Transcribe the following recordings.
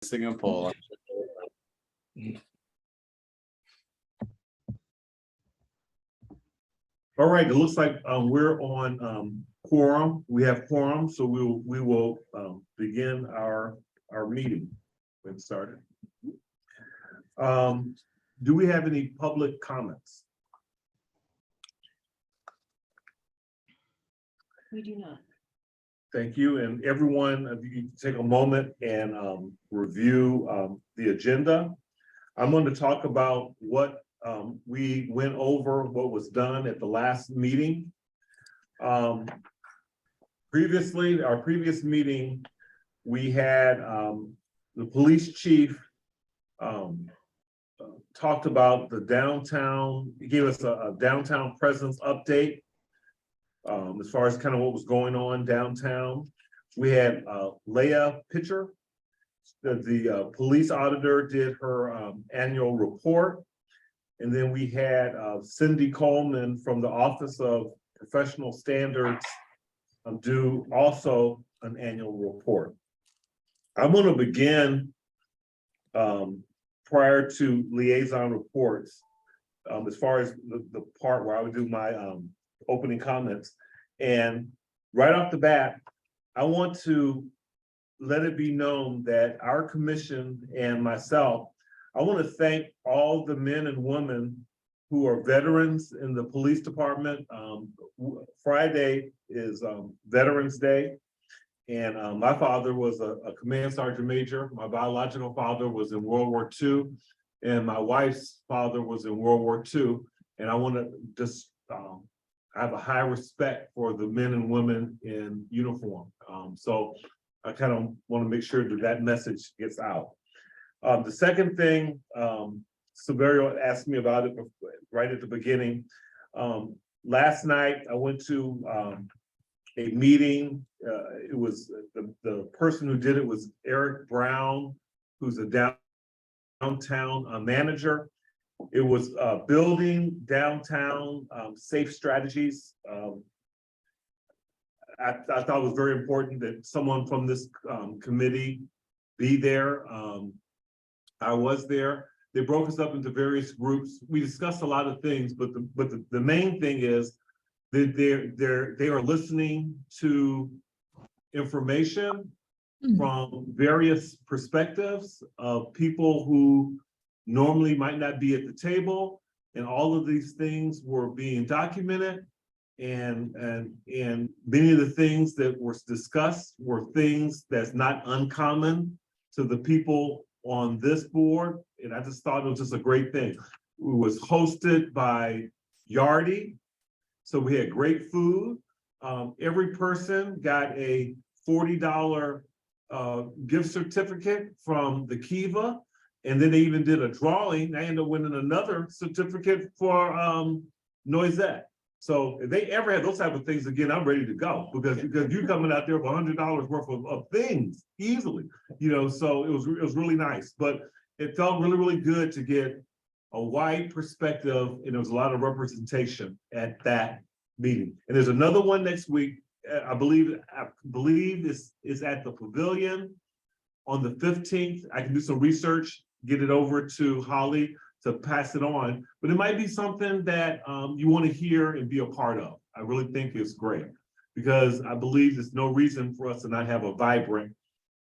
Singapore. All right, it looks like we're on quorum. We have quorum, so we will begin our meeting. Get started. Do we have any public comments? We do not. Thank you, and everyone, if you take a moment and review the agenda. I'm going to talk about what we went over, what was done at the last meeting. Previously, our previous meeting, we had the police chief talked about the downtown. He gave us a downtown presence update as far as kind of what was going on downtown. We had Leah Pitcher, the police auditor, did her annual report. And then we had Cindy Coleman from the Office of Professional Standards do also an annual report. I'm going to begin prior to liaison reports, as far as the part where I would do my opening comments. And right off the bat, I want to let it be known that our commission and myself, I want to thank all the men and women who are veterans in the police department. Friday is Veterans Day. And my father was a command sergeant major. My biological father was in World War II. And my wife's father was in World War II. And I want to just, I have a high respect for the men and women in uniform. So I kind of want to make sure that that message gets out. The second thing, Severio asked me about it right at the beginning. Last night, I went to a meeting. It was the person who did it was Eric Brown, who's a downtown manager. It was building downtown safe strategies. I thought it was very important that someone from this committee be there. I was there. They broke us up into various groups. We discussed a lot of things, but the main thing is that they are listening to information from various perspectives of people who normally might not be at the table, and all of these things were being documented. And many of the things that were discussed were things that's not uncommon to the people on this board. And I just thought it was just a great thing. It was hosted by Yardi. So we had great food. Every person got a $40 gift certificate from the Kiva. And then they even did a drawing. I ended up winning another certificate for Noisette. So if they ever had those type of things again, I'm ready to go, because you're coming out there for $100 worth of things easily, you know. So it was really nice, but it felt really good to get a wide perspective, and there was a lot of representation at that meeting. And there's another one next week. I believe this is at the Pavilion on the 15th. I can do some research, get it over to Holly to pass it on, but it might be something that you want to hear and be a part of. I really think it's great, because I believe there's no reason for us to not have a vibrant,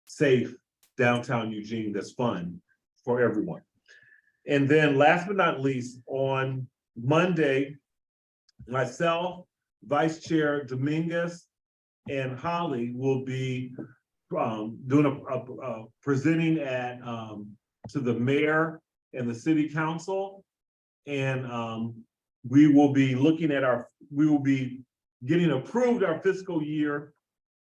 safe downtown Eugene that's fun for everyone. And then last but not least, on Monday, myself, Vice Chair Dominguez, and Holly will be doing presenting at to the mayor and the city council. And we will be looking at we will be getting approved our fiscal year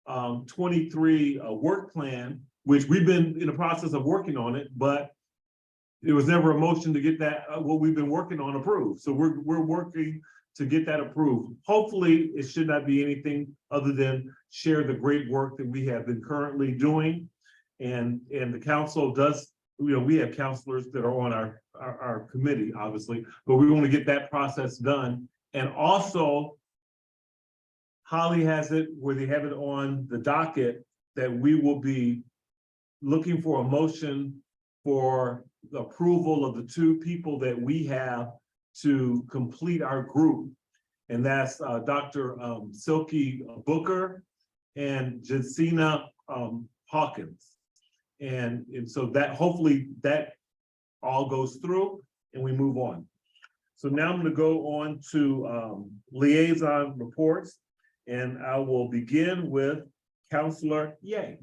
23 work plan, which we've been in the process of working on it, but there was never a motion to get that, what we've been working on, approved. So we're working to get that approved. Hopefully it should not be anything other than share the great work that we have been currently doing. And the council does, you know, we have counselors that are on our committee, obviously, but we want to get that process done. And also, Holly has it where they have it on the docket that we will be looking for a motion for the approval of the two people that we have to complete our group. And that's Dr. Silky Booker and Jensina Hawkins. And so that hopefully that all goes through and we move on. So now I'm going to go on to liaison reports, and I will begin with Councilor Ye.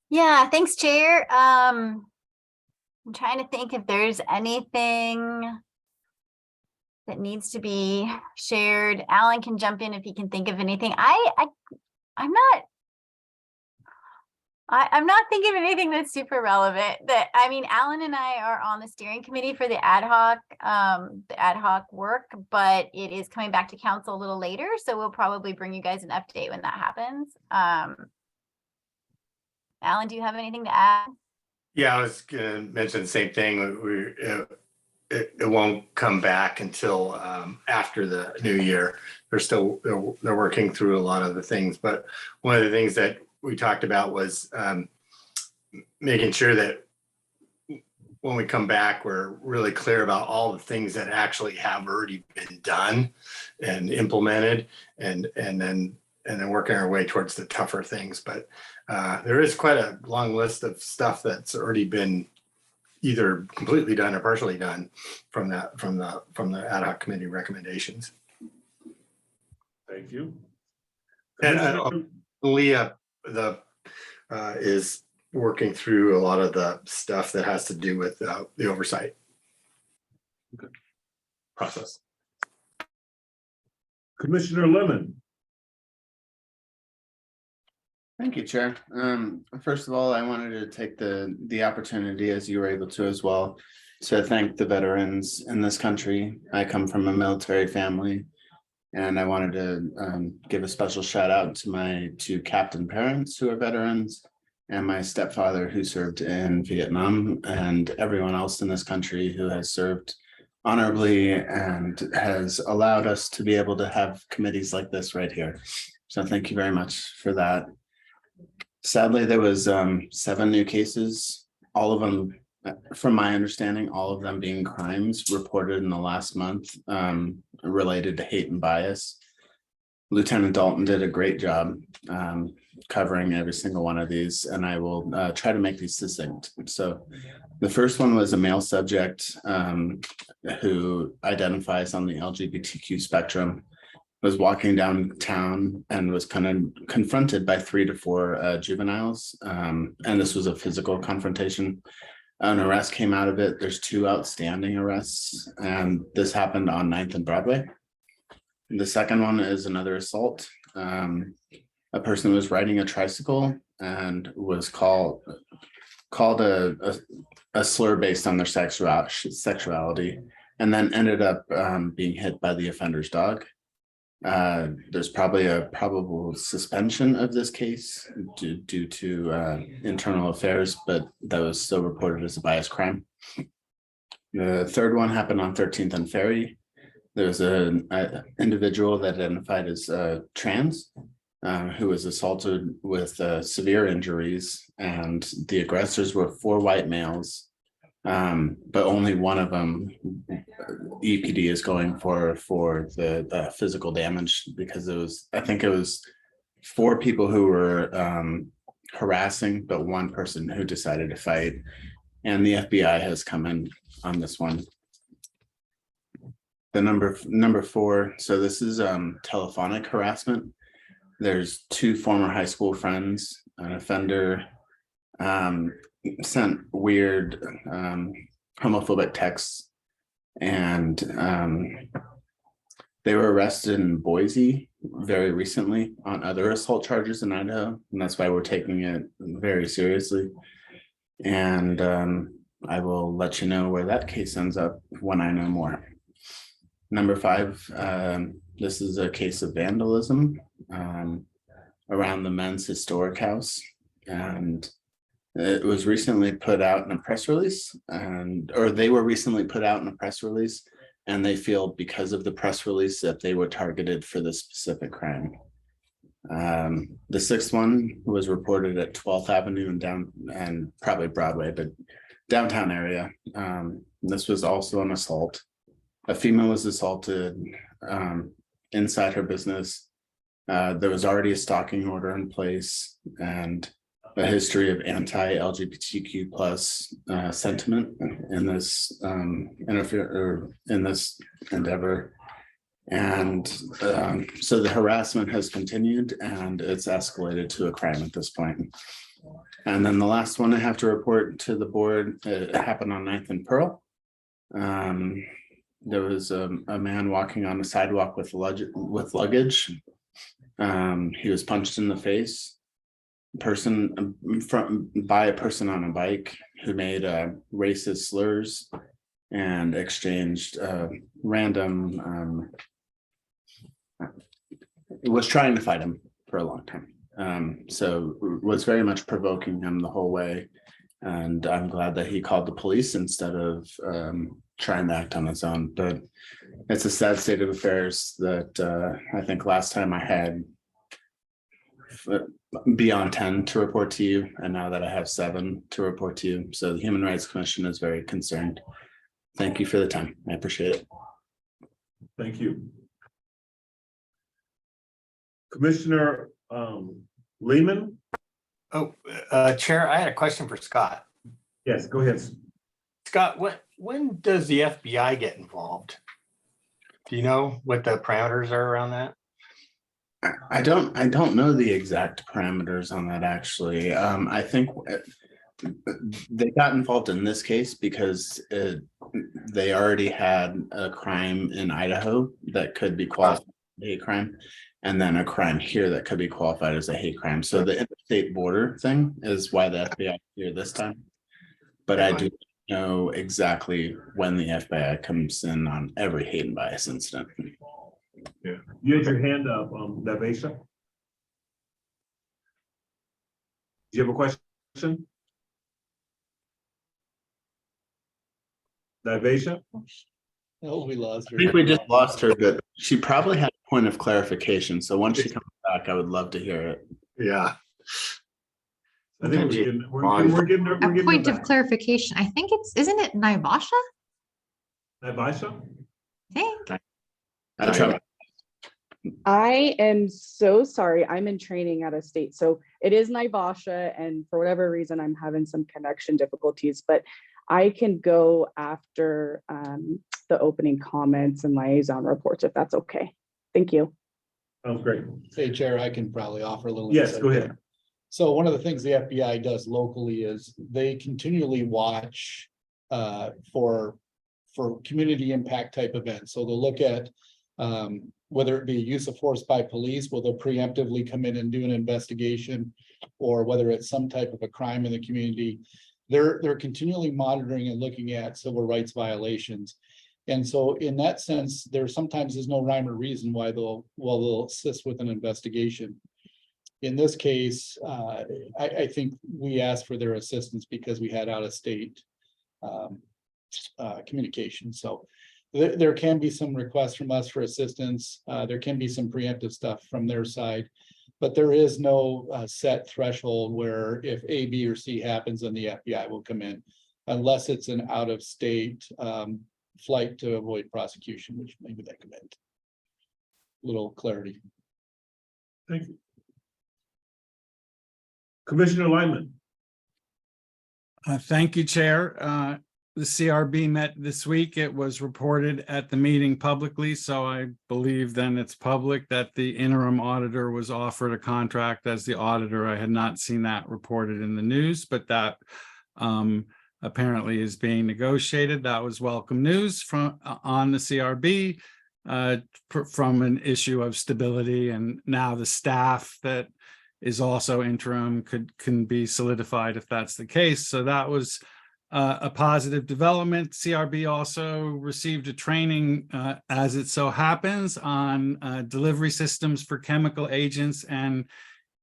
Yeah, thanks, Chair. I'm trying to think if there's anything that needs to be shared. Alan can jump in if he can think of anything. I'm not thinking of anything that's super relevant. I mean, Alan and I are on the steering committee for the ad hoc work, but it is coming back to council a little later, so we'll probably bring you guys an update when that happens. Alan, do you have anything to add? Yeah, I was going to mention the same thing. It won't come back until after the new year. They're working through a lot of the things, but one of the things that we talked about was making sure that when we come back, we're really clear about all the things that actually have already been done and implemented, and then working our way towards the tougher things. But there is quite a long list of stuff that's already been either completely done or partially done from the ad hoc committee recommendations. Thank you. And Leah is working through a lot of the stuff that has to do with the oversight process. Commissioner Lemon. Thank you, Chair. First of all, I wanted to take the opportunity, as you were able to as well, to thank the veterans in this country. I come from a military family, and I wanted to give a special shout out to my two captain parents who are veterans, and my stepfather who served in Vietnam, and everyone else in this country who has served honorably and has allowed us to be able to have committees like this right here. So thank you very much for that. Sadly, there was 7 new cases, all of them, from my understanding, all of them being crimes reported in the last month related to hate and bias. Lieutenant Dalton did a great job covering every single one of these, and I will try to make these succinct. So the first one was a male subject who identifies on the LGBTQ spectrum, was walking downtown and was kind of confronted by 3 to 4 juveniles. And this was a physical confrontation. An arrest came out of it. There's 2 outstanding arrests, and this happened on 9th and Broadway. The second one is another assault. A person was riding a tricycle and was called a slur based on their sexuality, and then ended up being hit by the offender's dog. There's probably a probable suspension of this case due to internal affairs, but that was still reported as a bias crime. The third one happened on 13th and Ferry. There was an individual that identified as trans who was assaulted with severe injuries, and the aggressors were 4 white males, but only one of them EPD is going for the physical damage, because I think it was 4 people who were harassing, but 1 person who decided to fight, and the FBI has come in on this one. The number 4, so this is telephonic harassment. There's 2 former high school friends. An offender sent weird homophobic texts, and they were arrested in Boise very recently on other assault charges in Idaho, and that's why we're taking it very seriously. And I will let you know where that case ends up when I know more. Number 5, this is a case of vandalism around the men's historic house, and it was recently put out in a press release, or they were recently put out in a press release, and they feel because of the press release that they were targeted for this specific crime. The sixth one was reported at 12th Avenue and probably Broadway, but downtown area. This was also an assault. A female was assaulted inside her business. There was already a stalking order in place and a history of anti-LGBTQ plus sentiment in this in this endeavor. And so the harassment has continued and it's escalated to a crime at this point. And then the last one I have to report to the board, it happened on 9th and Pearl. There was a man walking on the sidewalk with luggage. He was punched in the face. By a person on a bike who made racist slurs and exchanged random was trying to fight him for a long time. So was very much provoking him the whole way. And I'm glad that he called the police instead of trying to act on his own. But it's a sad state of affairs that I think last time I had beyond 10 to report to you, and now that I have 7 to report to you. So the Human Rights Commission is very concerned. Thank you for the time. I appreciate it. Thank you. Commissioner Lehman? Oh, Chair, I had a question for Scott. Yes, go ahead. Scott, when does the FBI get involved? Do you know what the parameters are around that? I don't know the exact parameters on that actually. I think they got involved in this case because they already had a crime in Idaho that could be qualified as a hate crime, and then a crime here that could be qualified as a hate crime. So the interstate border thing is why the FBI is here this time. But I do know exactly when the FBI comes in on every hate and bias incident. Yeah, you had your hand up, Daveisha. Do you have a question? Daveisha? Oh, we lost her. I think we just lost her, but she probably had a point of clarification. So once she comes back, I would love to hear it. Yeah. I think we're getting her. A point of clarification. I think isn't it Naivasha? Daveisha? I think. I try. I am so sorry. I'm in training out of state. So it is Naivasha, and for whatever reason, I'm having some connection difficulties, but I can go after the opening comments and liaison reports if that's okay. Thank you. Sounds great. Hey, Chair, I can probably offer a little. Yes, insight go there. ahead. So one of the things the FBI does locally is they continually watch for community impact type events. So they'll look at whether it be use of force by police, will they preemptively come in and do an investigation, or whether it's some type of a crime in the community. They're continually monitoring and looking at civil rights violations. And so in that sense, there sometimes is no rhyme or reason why they'll assist with an investigation. In this case, I think we asked for their assistance because we had out of state communication. So there can be some requests from us for assistance. There can be some preemptive stuff from their side, but there is no set threshold where if A, B, or C happens, then the FBI will come in, unless it's an out of state flight to avoid prosecution, which maybe they commit. Little clarity. Thank you. Commissioner Lyman. Thank you, Chair. The CRB met this week. It was reported at the meeting publicly, so I believe then it's public that the interim auditor was offered a contract as the auditor. I had not seen that reported in the news, but that apparently is being negotiated. That was welcome news from on the CRB from an issue of stability, and now the staff that is also interim can be solidified if that's the case. So that was a positive development. CRB also received a training, as it so happens, on delivery systems for chemical agents and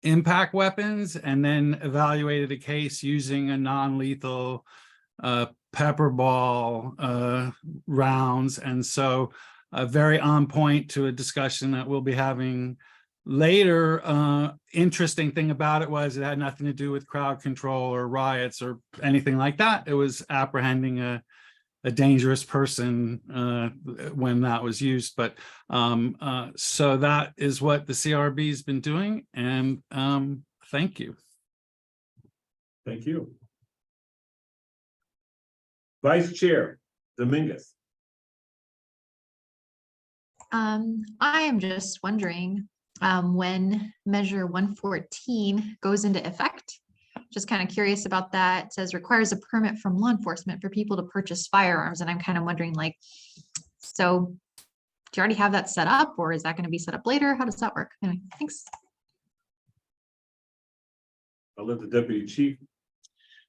impact weapons, and then evaluated a case using a non-lethal pepper ball rounds. And so very on point to a discussion that we'll be having later, interesting thing about it was it had nothing to do with crowd control or riots or anything like that. It was apprehending a dangerous person when that was used. But so that is what the CRB has been doing. And thank you. Thank you. Vice Chair Dominguez. I am just wondering when Measure 114 goes into effect. Just kind of curious about that. It says requires a permit from law enforcement for people to purchase firearms. And I'm kind of wondering, like, so do you already have that set up, or is that going to be set up later? How does that work? Anyway, thanks. I'll let the Deputy Chief.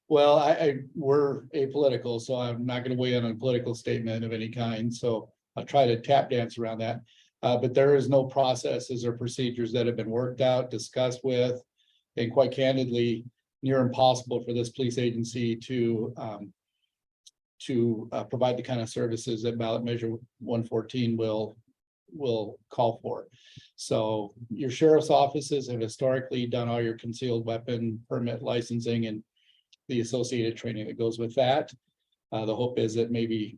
Well, we're apolitical, so I'm not going to weigh in on a political statement of any kind. So I'll try to tap dance around that. But there is no processes or procedures that have been worked out, discussed with, and quite candidly, near impossible for this police agency to provide the kind of services that ballot measure 114 will call for. So your sheriff's offices have historically done all your concealed weapon permit licensing and the associated training that goes with that. The hope is that maybe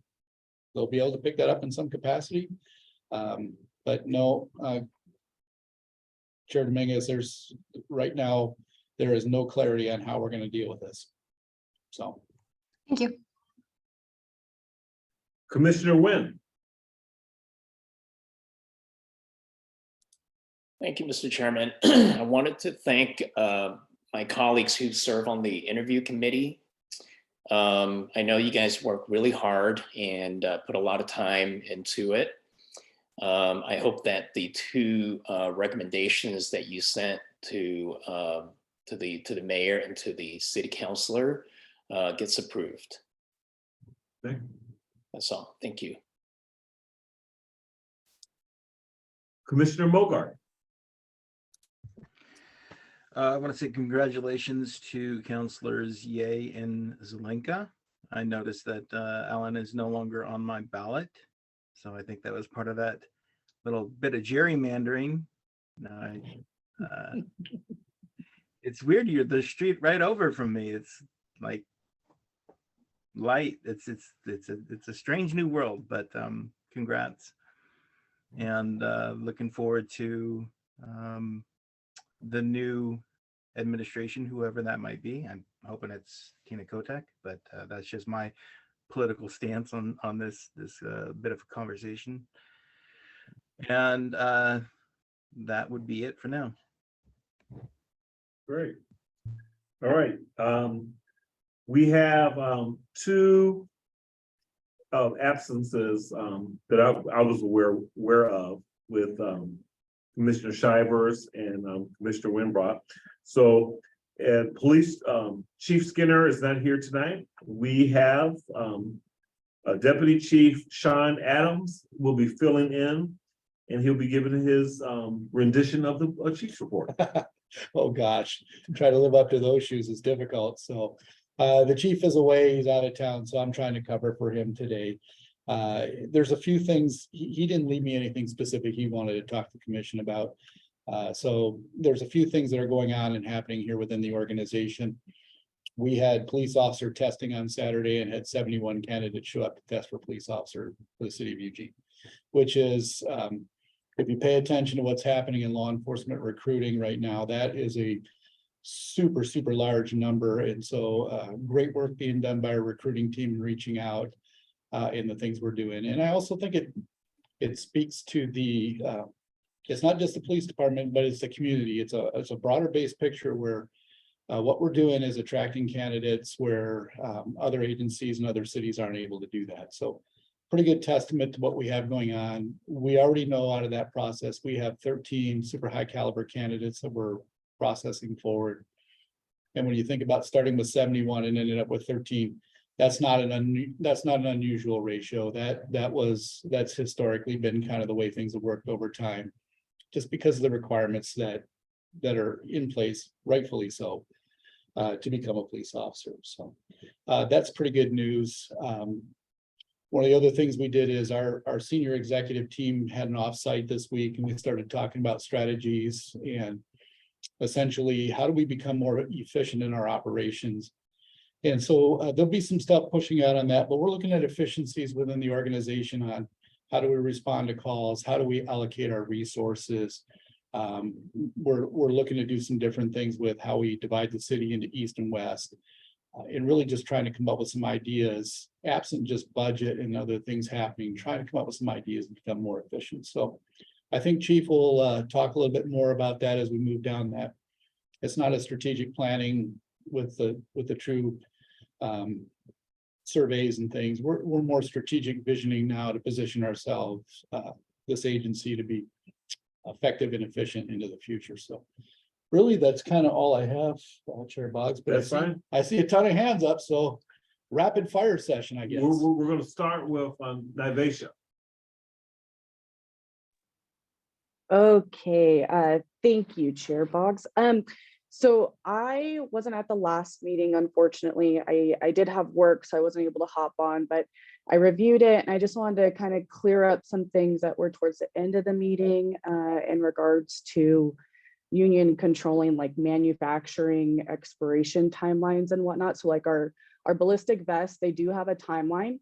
they'll be able to pick that up in some capacity. But no, Chair Dominguez, right now, there is no clarity on how we're going to deal with this. So. Thank you. Commissioner Wynn. Thank you, Mr. Chairman. I wanted to thank my colleagues who serve on the interview committee. I know you guys work really hard and put a lot of time into it. I hope that the two recommendations that you sent to the mayor and to the city councilor gets approved. Thank you. That's all. Thank you. Commissioner Mogart. I want to say congratulations to Councilors Ye and Zelenka. I noticed that Alan is no longer on my ballot. So I think that was part of that little bit of gerrymandering. It's weird. You're the street right over from me. It's like light. It's a strange new world, but congrats. And looking forward to the new administration, whoever that might be. I'm hoping it's Tina Kotek, but that's just my political stance on this bit of a conversation. And that would be it for now. Great. All right. We have two absences that I was aware of with Commissioner Shivers and Commissioner Winbrock. So Police Chief Skinner is not here tonight. We have Deputy Chief Sean Adams will be filling in, and he'll be giving his rendition of the chief's report. Oh, gosh, try to live up to those shoes is difficult. So the chief is away, he's out of town, so I'm trying to cover for him today. There's a few things, he didn't leave me anything specific he wanted to talk to the commission about. So there's a few things that are going on and happening here within the organization. We had police officer testing on Saturday and had 71 candidates show up to test for police officer for the city of Eugene, which is, if you pay attention to what's happening in law enforcement recruiting right now, that is a super large number. And so great work being done by our recruiting team and reaching out in the things we're doing. And I also think it speaks to the, it's not just the police department, but it's the community. It's a broader based picture where what we're doing is attracting candidates where other agencies and other cities aren't able to do that. So pretty good testament to what we have going on. We already know out of that process, we have 13 super high caliber candidates that we're processing forward. And when you think about starting with 71 and ended up with 13, that's not an unusual ratio. That's historically been kind of the way things have worked over time, just because of the requirements that are in place, rightfully so, to become a police officer. So that's pretty good news. One of the other things we did is our senior executive team had an offsite this week, and we started talking about strategies and essentially how do we become more efficient in our operations. And so there'll be some stuff pushing out on that, but we're looking at efficiencies within the organization on how do we respond to calls, how do we allocate our resources. We're looking to do some different things with how we divide the city into east and west. And really just trying to come up with some ideas, absent just budget and other things happening, trying to come up with some ideas and become more efficient. So I think Chief will talk a little bit more about that as we move down that. It's not a strategic planning with the true surveys and things. We're more strategic visioning now to position ourselves, this agency, to be effective and efficient into the future. So really, that's kind of all I have, Chair Boggs, but That's fine. I see a ton of hands up, so rapid fire session, I guess. We're gonna start with Nivasha. Okay, thank you, Chair Boggs. So I wasn't at the last meeting, unfortunately. I did have work, so I wasn't able to hop on, but I reviewed it and I just wanted to kind of clear up some things that were towards the end of the meeting in regards to union controlling like manufacturing expiration timelines and whatnot. So like our ballistic vests, they do have a timeline,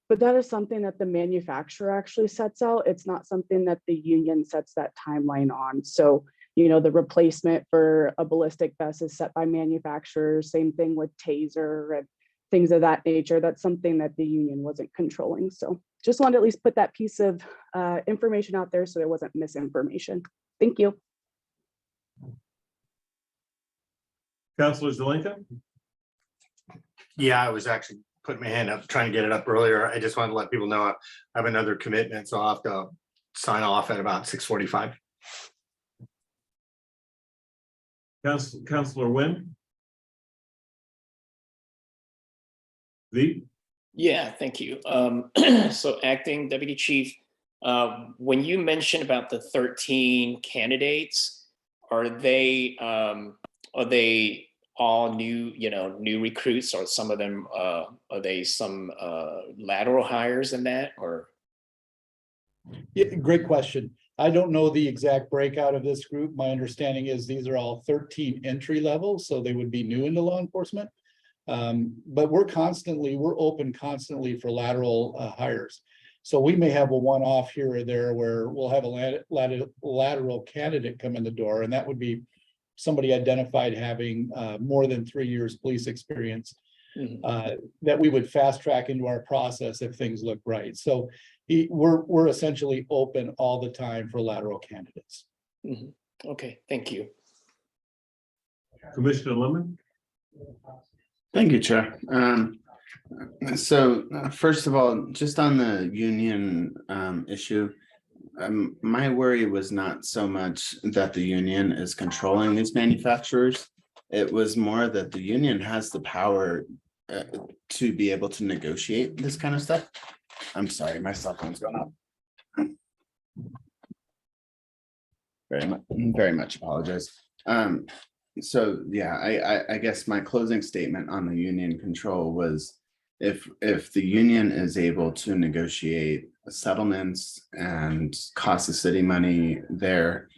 but that is something that the manufacturer actually sets out. It's not something that the union sets that timeline on. So, you know, the replacement for a ballistic vest is set by manufacturers. Same thing with taser and things of that nature. That's something that the union wasn't controlling. So just wanted to at least put that piece of information out there so there wasn't misinformation. Thank you. Councilor Zelenka? Yeah, I was actually putting my hand up, trying to get it up earlier. I just wanted to let people know I have another commitment, so I'll have to sign off at about 6:45. Councilor Wynn? V? Yeah, thank you. So Acting Deputy Chief, when you mentioned about the 13 candidates, are they all new, new recruits, or some of them, are they some lateral hires in that, or? Yeah, great question. I don't know the exact breakout of this group. My understanding is these are all 13 entry level, so they would be new into law enforcement. But we're open constantly for lateral hires. So we may have a one-off here or there where we'll have a lateral candidate come in the door, and that would be somebody identified having more than 3 years police experience. That we would fast track into our process if things look right. So we're essentially open all the time for lateral candidates. Okay, thank you. Commissioner Lemon? Thank you, Chair. So first of all, just on the union issue, my worry was not so much that the union is controlling these manufacturers. It was more that the union has the power to be able to negotiate this kind of stuff. I'm sorry, my cell phone's going off. Very much apologize. So yeah, I guess my closing statement on the union control was if the union is able to negotiate settlements and cost the city money there,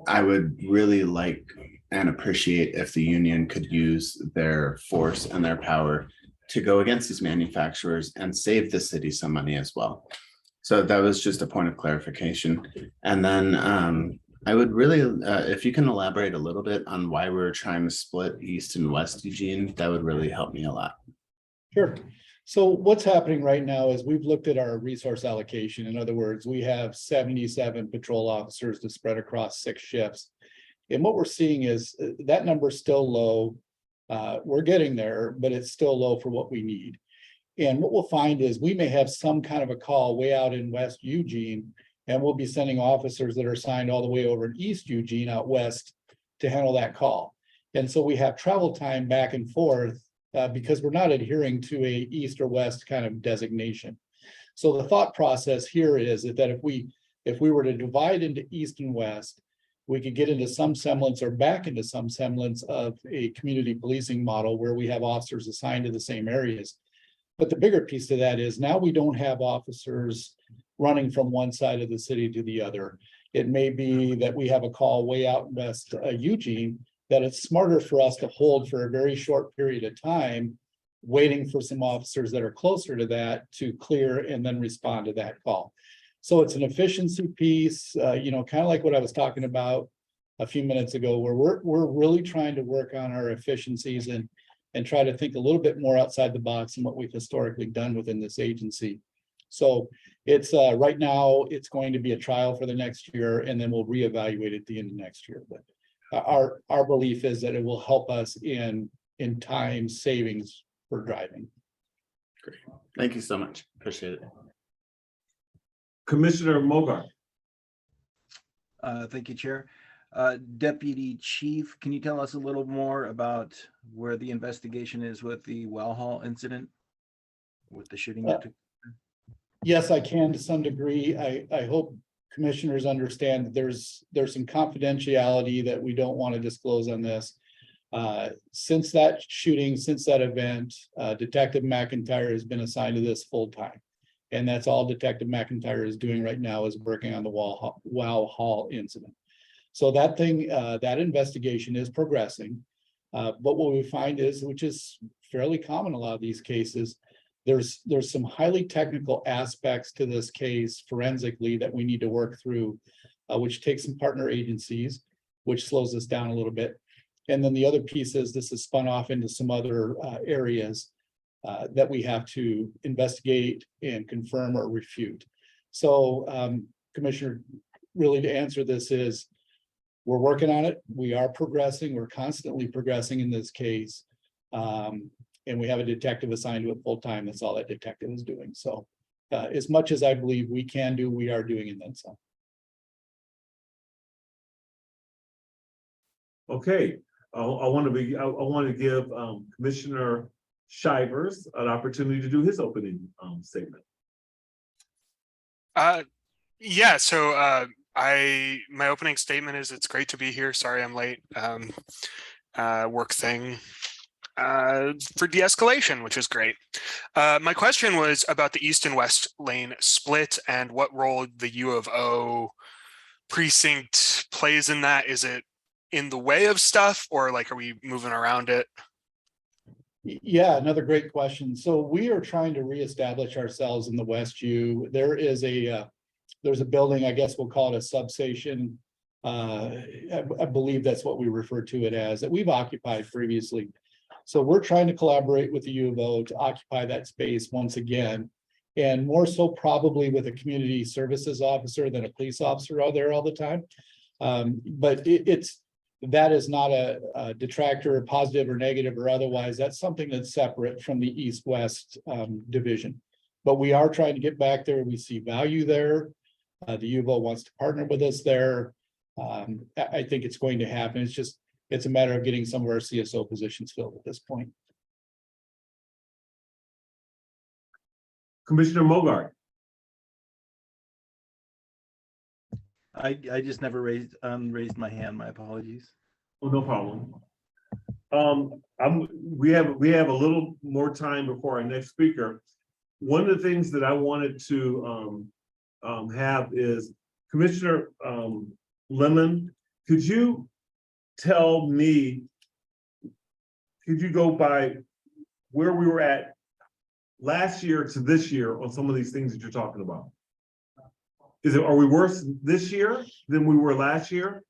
I would really like and appreciate if the union could use their force and their power to go against these manufacturers and save the city some money as well. So that was just a point of clarification. And then I would really, if you can elaborate a little bit on why we're trying to split East and West Eugene, that would really help me a lot. Sure. So what's happening right now is we've looked at our resource allocation. In other words, we have 77 patrol officers to spread across 6 shifts. And what we're seeing is that number is still low. We're getting there, but it's still low for what we need. And what we'll find is we may have some kind of a call way out in West Eugene, and we'll be sending officers that are assigned all the way over in East Eugene out west to handle that call. And so we have travel time back and forth because we're not adhering to a east or west kind of designation. So the thought process here is that if we were to divide into east and west, we could get into some semblance or back into some semblance of a community policing model where we have officers assigned to the same areas. But the bigger piece to that is now we don't have officers running from one side of the city to the other. It may be that we have a call way out in West Eugene, that it's smarter for us to hold for a very short period of time, waiting for some officers that are closer to that to clear and then respond to that call. So it's an efficiency piece, kind of like what I was talking about a few minutes ago, where we're really trying to work on our efficiencies and try to think a little bit more outside the box than what we've historically done within this agency. So it's right now, it's going to be a trial for the next year, and then we'll reevaluate at the end of next year. But our belief is that it will help us in time savings for driving. Great. Thank you so much. Appreciate it. Commissioner Mogart. Thank you, Chair. Deputy Chief, can you tell us a little more about where the investigation is with the well hall incident? With the shooting that took? Yes, I can to some degree. I hope commissioners understand that there's some confidentiality that we don't want to disclose on this. Since that shooting, since that event, Detective McIntyre has been assigned to this full time. And that's all Detective McIntyre is doing right now, is working on the Wow Hall incident. So that investigation is progressing. But what we find is, which is fairly common in a lot of these cases, there's some highly technical aspects to this case forensically that we need to work through, which takes some partner agencies, which slows us down a little bit. And then the other piece is this is spun off into some other areas that we have to investigate and confirm or refute. So Commissioner, really to answer this is, we're working on it. We are progressing. We're constantly progressing in this case. And we have a detective assigned to it full time. That's all that detective is doing. So as much as I believe we can do, we are doing it then some. Okay, I want to give Commissioner Shivers an opportunity to do his opening statement. Yeah, so my opening statement is it's great to be here. Sorry I'm late. Work thing for de-escalation, which is great. My question was about the east and west lane split and what role the U of O precinct plays in that. Is it in the way of stuff, or like, are we moving around it? Yeah, another great question. So we are trying to reestablish ourselves in the West U. There is there's a building, I guess we'll call it a substation. I believe that's what we refer to it as, that we've occupied previously. So we're trying to collaborate with the U of O to occupy that space once again, and more so probably with a community services officer than a police officer out there all the time. But that is not a detractor, positive or negative or otherwise. That's something that's separate from the east-west division. But we are trying to get back there. We see value there. The U of O wants to partner with us there. I think it's going to happen. It's a matter of getting some of our CSO positions filled at this point. Commissioner Mogart. I just never raised my hand. My apologies. Oh, no problem. We have a little more time before our next speaker. One of the things that I wanted to have is Commissioner Lemon, could you tell me, could you go by where we were at last year to this year on some of these things that you're talking about? Are we worse this year than we were last year?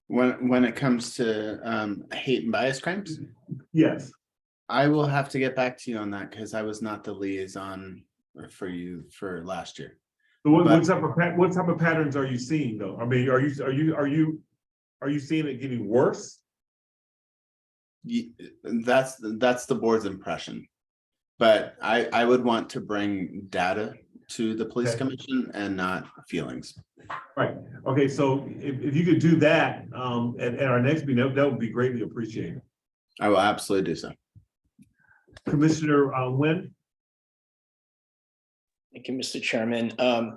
When it comes to hate and bias crimes? Yes. I will have to get back to you on that because I was not the liaison for you for last year. So what type of patterns are you seeing though? I mean, are you seeing it getting worse? That's the board's impression. But I would want to bring data to the police commission and not feelings. Right. Okay. So if you could do that at our next meeting, that would be greatly appreciated. I will absolutely do so. Commissioner Nguyen. Thank you, Mr. Chairman.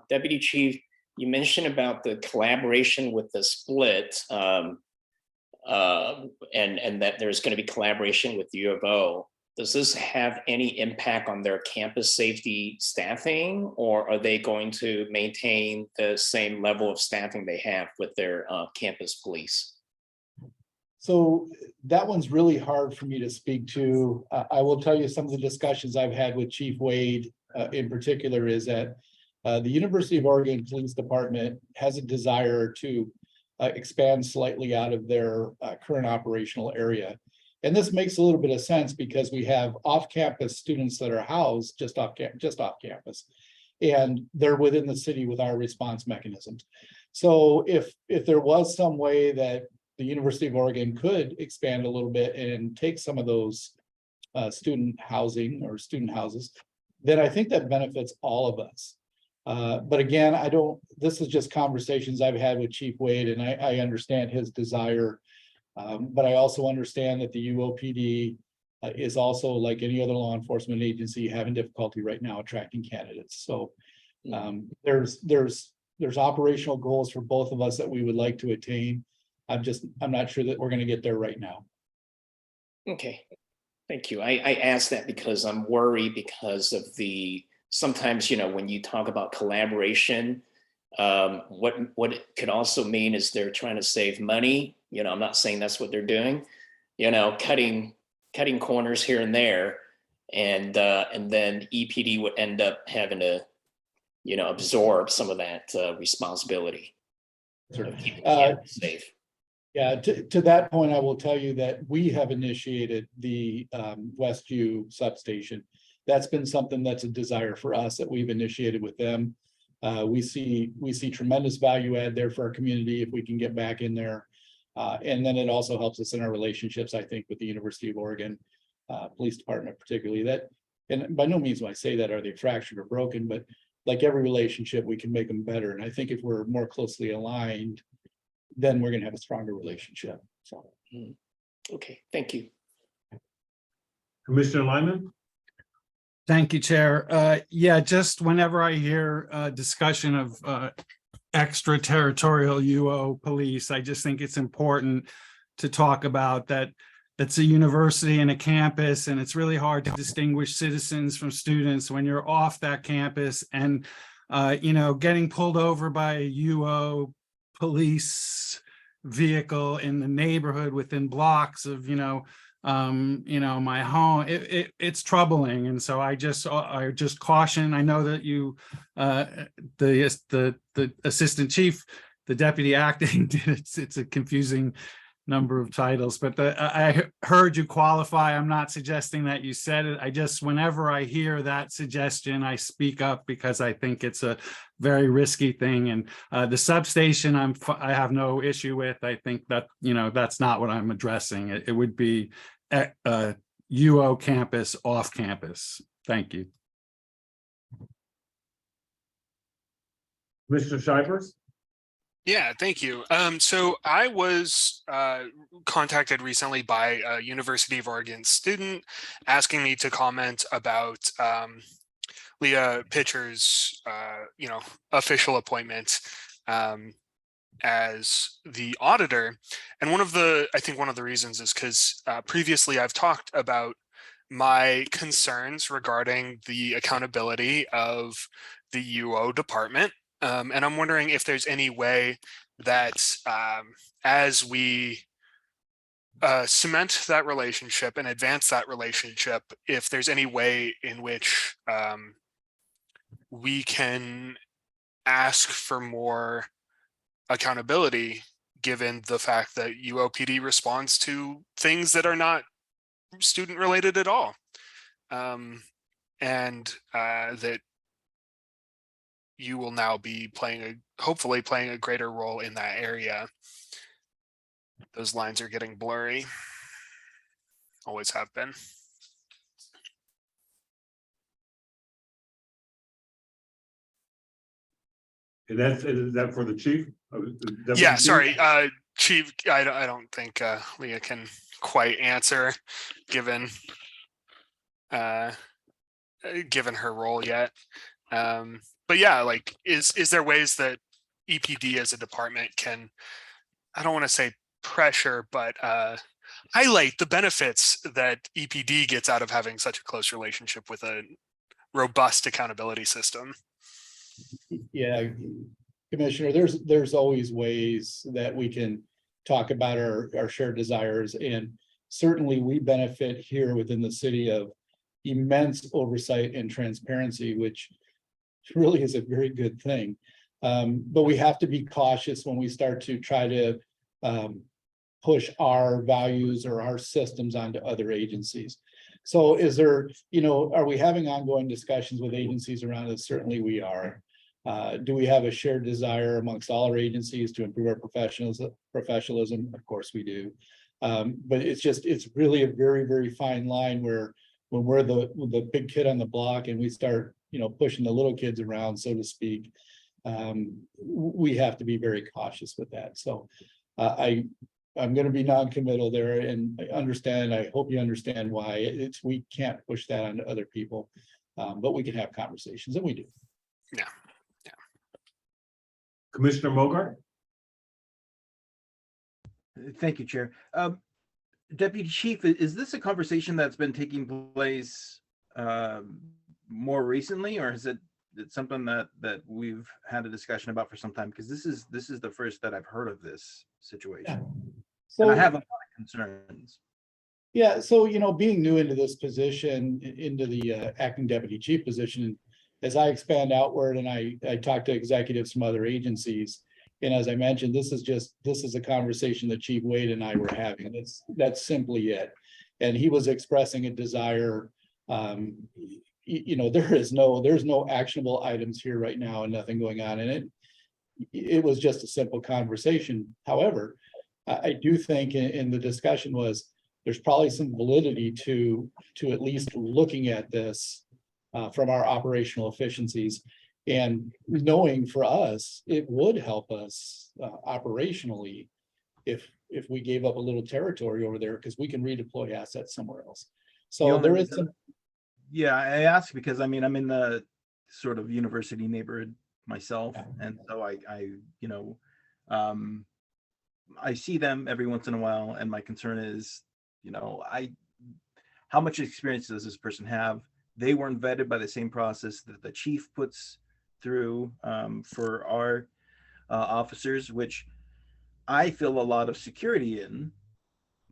Deputy Chief, you mentioned about the collaboration with the split and that there's going to be collaboration with U of O. does this have any impact on their campus safety staffing, or are they going to maintain the same level of staffing they have with their campus police? So that one's really hard for me to speak to. I will tell you some of the discussions I've had with Chief Wade in particular is that the University of Oregon Police Department has a desire to expand slightly out of their current operational area. And this makes a little bit of sense because we have off-campus students that are housed just off campus. And they're within the city with our response mechanisms. So if there was some way that the University of Oregon could expand a little bit and take some of those student housing or student houses, then I think that benefits all of us. But again, this is just conversations I've had with Chief Wade, and I understand his desire. But I also understand that the UOPD is also, like any other law enforcement agency, having difficulty right now attracting candidates. So there's operational goals for both of us that we would like to attain. I'm not sure that we're going to get there right now. Okay, thank you. I asked that because I'm worried because of sometimes, when you talk about collaboration, what it could also mean is they're trying to save money. I'm not saying that's what they're doing, cutting corners here and there. And then EPD would end up having to, absorb some of that responsibility. Of keeping campus safe. Yeah, to that point, I will tell you that we have initiated the Westview substation. That's been something that's a desire for us that we've initiated with them. We see tremendous value add there for our community if we can get back in there. And then it also helps us in our relationships, I think, with the University of Oregon Police Department, particularly. And by no means when I say that are they fractured or broken, but like every relationship, we can make them better. And I think if we're more closely aligned, then we're going to have a stronger relationship. So, okay, thank you. Commissioner Lyman? Thank you, Chair. Yeah, just whenever I hear discussion of extraterritorial UO police, I just think it's important to talk about that. That's a university and a campus, and it's really hard to distinguish citizens from students when you're off that campus and, getting pulled over by a UO police vehicle in the neighborhood within blocks of, my home. It's troubling. And so I just caution. I know that you, the assistant chief, the deputy acting, it's a confusing number of titles, but I heard you qualify. I'm not suggesting that you said it. Whenever I hear that suggestion, I speak up because I think it's a very risky thing. And the substation, I have no issue with. I think that, that's not what I'm addressing. It would be UO campus, off campus. Thank you. Mr. Shivers? Yeah, thank you. So I was contacted recently by a University of Oregon student asking me to comment about Leah Pitcher's, official appointment as the auditor. And I think one of the reasons is because previously I've talked about my concerns regarding the accountability of the UO department. And I'm wondering if there's any way that as we cement that relationship and advance that relationship, if there's any way in which we can ask for more accountability, given the fact that UOPD responds to things that are not student related at all. And that you will now be hopefully playing a greater role in that area. Those lines are getting blurry. Always have been. And is that for the chief? Yeah, sorry, Chief. I don't think Leah can quite answer, given her role yet. But yeah, like, is there ways that EPD as a department can, I don't want to say pressure, but highlight the benefits that EPD gets out of having such a close relationship with a robust accountability system. Yeah, Commissioner, there's always ways that we can talk about our shared desires, and certainly we benefit here within the city of immense oversight and transparency, which really is a very good thing. But we have to be cautious when we start to try to push our values or our systems onto other agencies. So is there, are we having ongoing discussions with agencies around this? Certainly we are. Do we have a shared desire amongst all our agencies to improve our professionalism? Of course we do. But it's really a very, very fine line where when we're the big kid on the block and we start, pushing the little kids around, so to speak, we have to be very cautious with that. So I'm going to be non-committal there, and I hope you understand why we can't push that onto other people, but we can have conversations, and we do. Yeah. Commissioner Mogart? Thank you, Chair. Deputy Chief, is this a conversation that's been taking place more recently, or is it something that we've had a discussion about for some time? Because this is the first that I've heard of this situation. Yeah. So So I have a lot of concerns. Yeah, so being new into this position, into the acting deputy chief position, as I expand outward and I talk to executives from other agencies, and as I mentioned, this is a conversation that Chief Wade and I were having. That's simply it. And he was expressing a desire. There's no actionable items here right now and nothing going on in it. It was just a simple conversation. However, I do think in the discussion there's probably some validity to at least looking at this from our operational efficiencies, and knowing for us, it would help us operationally if we gave up a little territory over there, because we can redeploy assets somewhere else. So there is some. Yeah, I ask because I'm in the sort of university neighborhood myself, and so I see them every once in a while, and my concern is, how much experience does this person have? They weren't vetted by the same process that the chief puts through for our officers, which I feel a lot of security in,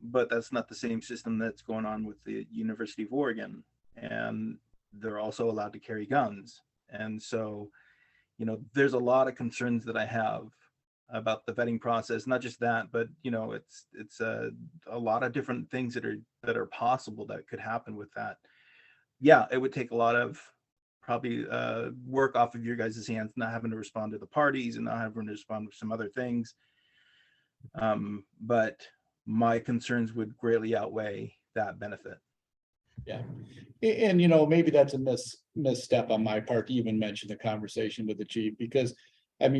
but that's not the same system that's going on with the University of Oregon. And they're also allowed to carry guns. And so, there's a lot of concerns that I have about the vetting process. Not just that, but it's a lot of different things that are possible that could happen with that. Yeah, it would take a lot of probably work off of your guys' hands, not having to respond to the parties and not having to respond to some other things. But my concerns would greatly outweigh that benefit. Yeah. And, maybe that's a misstep on my part to even mention the conversation with the chief, because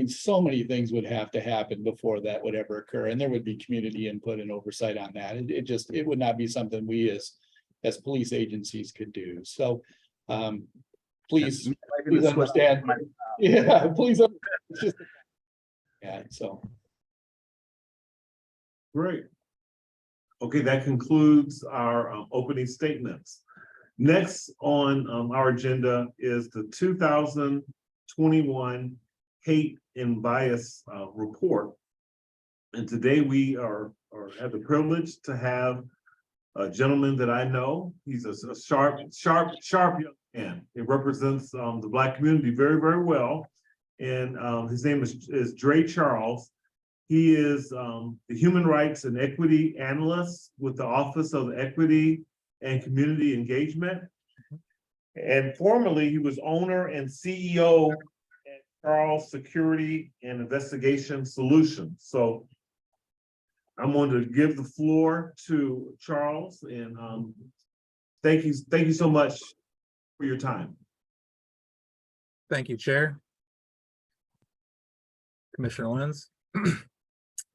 so many things would have to happen before that would ever occur. And there would be community input and oversight on that. It would not be something we as police agencies could do. So please understand. Yeah, please. Yeah, so. Great. Okay, that concludes our opening statements. Next on our agenda is the 2021 Hate and Bias Report. And today we have the privilege to have a gentleman that I know. He's a sharp young man. He represents the Black community very, very well. And his name is Dre Charles. He is the Human Rights and Equity Analyst with the Office of Equity and Community Engagement. And formerly, he was owner and CEO at Charles Security and Investigation Solutions. So I'm going to give the floor to Charles, and thank you so much for your time. Thank you, Chair. Commissioner Lenz.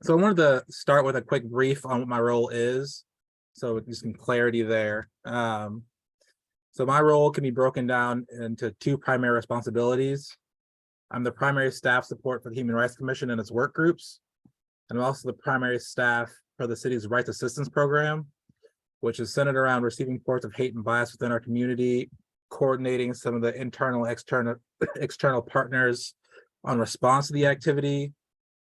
So I wanted to start with a quick brief on what my role is, so just some clarity there. So my role can be broken down into two primary responsibilities. I'm the primary staff support for the Human Rights Commission and its work groups, and I'm also the primary staff for the city's Rights Assistance Program, which is centered around receiving reports of hate and bias within our community, coordinating some of the internal, external partners on response to the activity,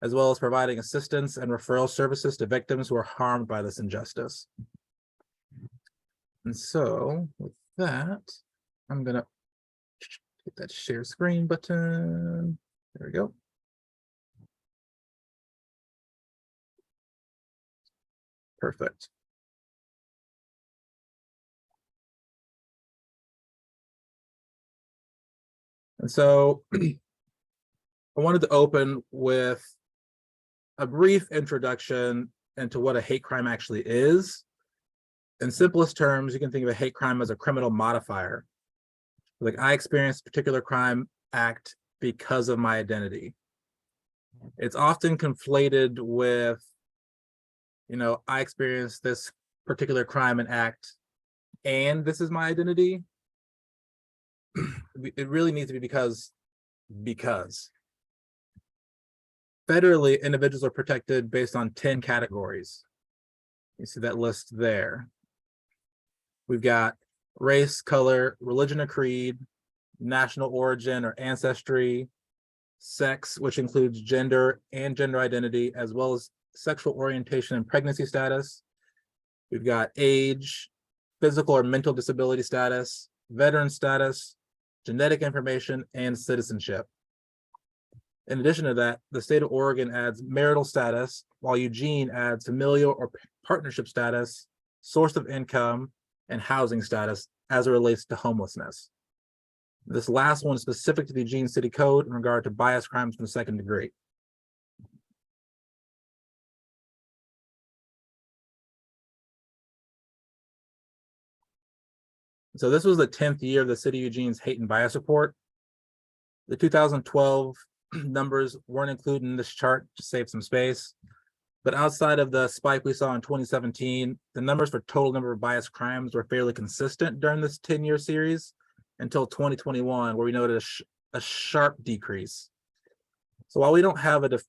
as well as providing assistance and referral services to victims who are harmed by this injustice. And so with that, I'm gonna hit that share screen button. There we go. Perfect. And so I wanted to open with a brief introduction into what a hate crime actually is. In simplest terms, you can think of a hate crime as a criminal modifier. Like, I experienced a particular crime act because of my identity. It's often conflated with, I experienced this particular crime and act, and this is my identity. It really needs to be because federally, individuals are protected based on 10 categories. You see that list there. We've got race, color, religion or creed, national origin or ancestry, sex, which includes gender and gender identity, as well as sexual orientation and pregnancy status. We've got age, physical or mental disability status, veteran status, genetic information, and citizenship. In addition to that, the state of Oregon adds marital status, while Eugene adds familial or partnership status, source of income, and housing status as it relates to homelessness. This last one is specific to the Eugene City Code in regard to bias crimes from the second degree. So this was the 10th year of the City of Eugene's Hate and Bias Report. The 2012 numbers weren't included in this chart to save some space, but outside of the spike we saw in 2017, the numbers for total number of bias crimes were fairly consistent during this 10-year series until 2021, where we noted a sharp decrease. So while we don't have a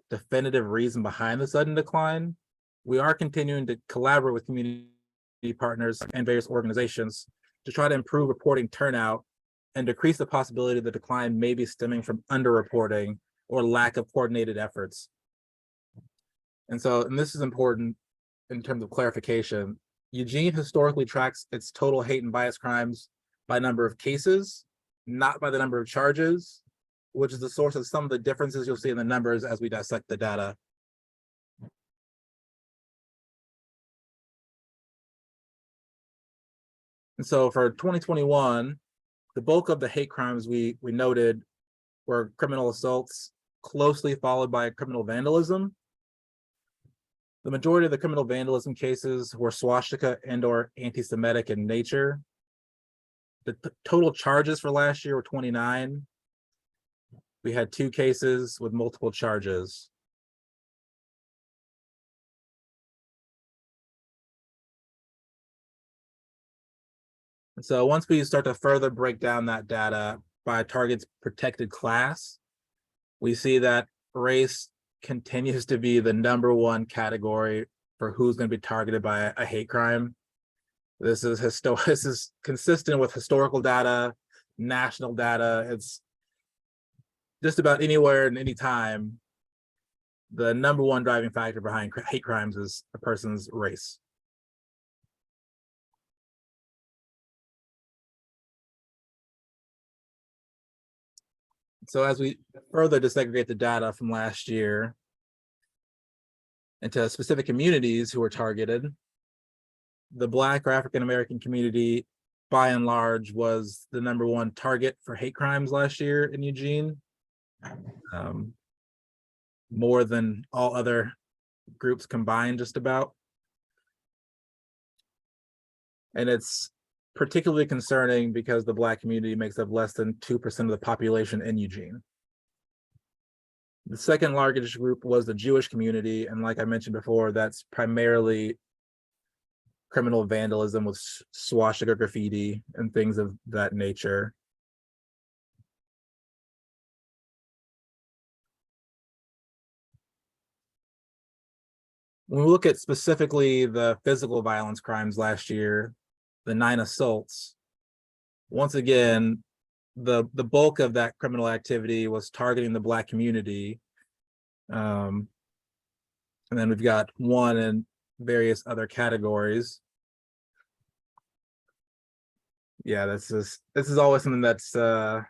definitive reason behind the sudden decline, we are continuing to collaborate with community partners and various organizations to try to improve reporting turnout and decrease the possibility the decline may be stemming from underreporting or lack of coordinated efforts. And this is important in terms of clarification. Eugene historically tracks its total hate and bias crimes by number of cases, not by the number of charges, which is the source of some of the differences you'll see in the numbers as we dissect the data. And so for 2021, the bulk of the hate crimes we noted were criminal assaults, closely followed by criminal vandalism. The majority of the criminal vandalism cases were swastika and/or anti-Semitic in nature. The total charges for last year were 29. We had 2 cases with multiple charges. And so once we start to further break down that data by target's protected class, we see that race continues to be the #1 category for who's going to be targeted by a hate crime. This is consistent with historical data, national data. It's just about anywhere and any time. The #1 driving factor behind hate crimes is a person's race. So as we further disaggregate the data from last year into specific communities who were targeted, the Black or African American community, by and large, was the #1 target for hate crimes last year in Eugene, more than all other groups combined, just about. And it's particularly concerning because the Black community makes up less than 2% of the population in Eugene. The second largest group was the Jewish community, and like I mentioned before, that's primarily criminal vandalism with swastika graffiti and things of that nature. when we look at specifically the physical violence crimes last year, the 9 assaults, once again, the bulk of that criminal activity was targeting the Black community. And then we've got 1 in various other categories. Yeah, this is always something that's a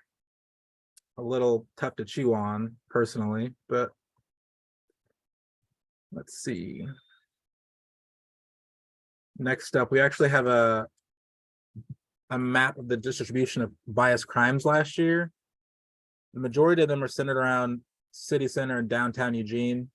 little tough to chew on personally, but let's see. Next up, we actually have a map of the distribution of bias crimes last year. The majority of them are centered around city center and downtown Eugene.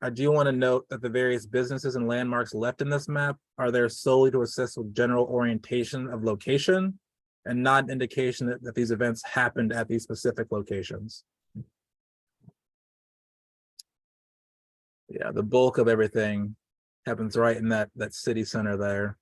I do want to note that the various businesses and landmarks left in this map are there solely to assist with general orientation of location and not an indication that these events happened at these specific locations. Yeah, the bulk of everything happens right in that city center there.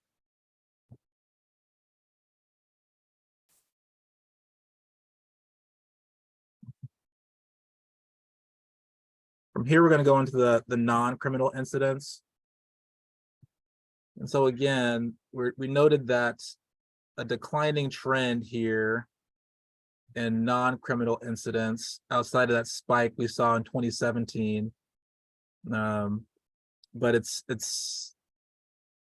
From here, we're going to go into the non-criminal incidents. And so again, we noted that a declining trend here in non-criminal incidents outside of that spike we saw in 2017. But it's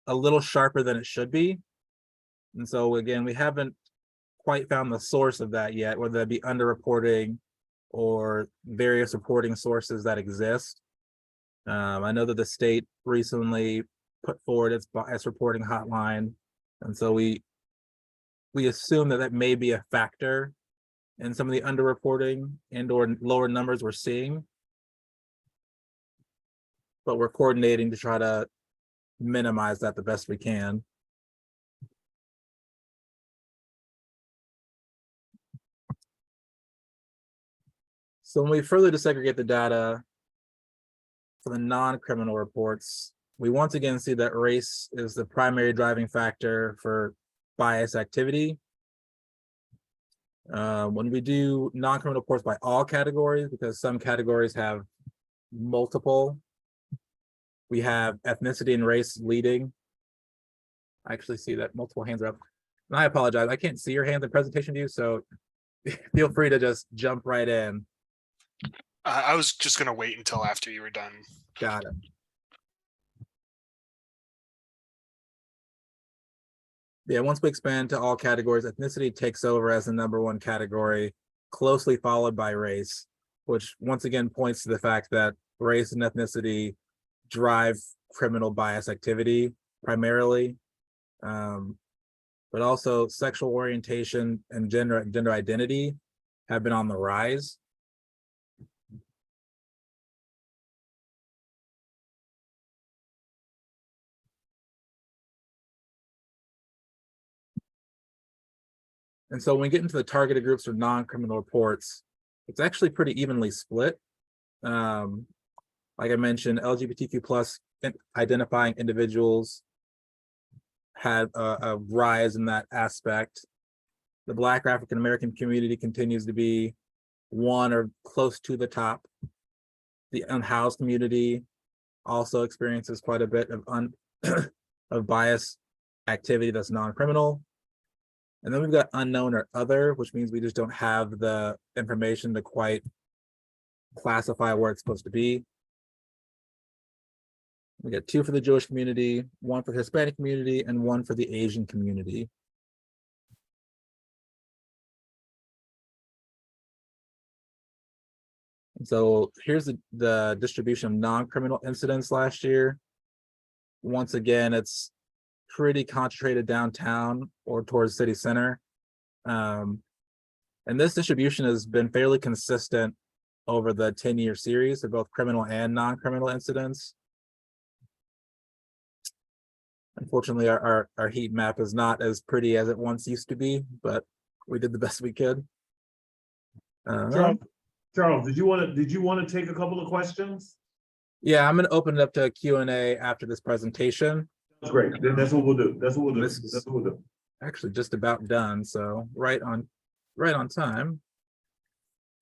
a little sharper than it should be. And so again, we haven't quite found the source of that yet, whether that be underreporting or various reporting sources that exist. I know that the state recently put forward its bias reporting hotline. And so we assume that may be a factor in some of the underreporting and or lower numbers we're seeing. But we're coordinating to try to minimize that the best we can. So when we further disaggregate the data for the non-criminal reports, we once again see that race is the primary driving factor for bias activity. When we do non-criminal reports by all categories, because some categories have multiple, we have ethnicity and race leading. I actually see that multiple hands are up. And I apologize, I can't see your hands in presentation view, so feel free to just jump right in. I was just going to wait until after you were done. Got it. Yeah, once we expand to all categories, ethnicity takes over as the #1 category, closely followed by race, which once again points to the fact that race and ethnicity drive criminal bias activity primarily. But also sexual orientation and gender identity have been on the rise. And so when we get into the targeted groups or non-criminal reports, it's actually pretty evenly split. Like I mentioned, LGBTQ plus identifying individuals had a rise in that aspect. The Black African American community continues to be one or close to the top. The unhoused community also experiences quite a bit of bias activity that's non-criminal. And then we've got unknown or other, which means we just don't have the information to quite classify where it's supposed to be. We got 2 for the Jewish community, 1 for the Hispanic community, and 1 for the Asian community. And so here's the distribution of non-criminal incidents last year. Once again, it's pretty concentrated downtown or towards city center. And this distribution has been fairly consistent over the 10-year series of both criminal and non-criminal incidents. Unfortunately, our heat map is not as pretty as it once used to be, but we did the best we could. Charles, did you want to take a couple of questions? Yeah, I'm going to open it up to Q&A after this presentation. That's great. Then that's what we'll do. That's what we'll do. This is- That's what we'll do. Actually just about done, so right on time.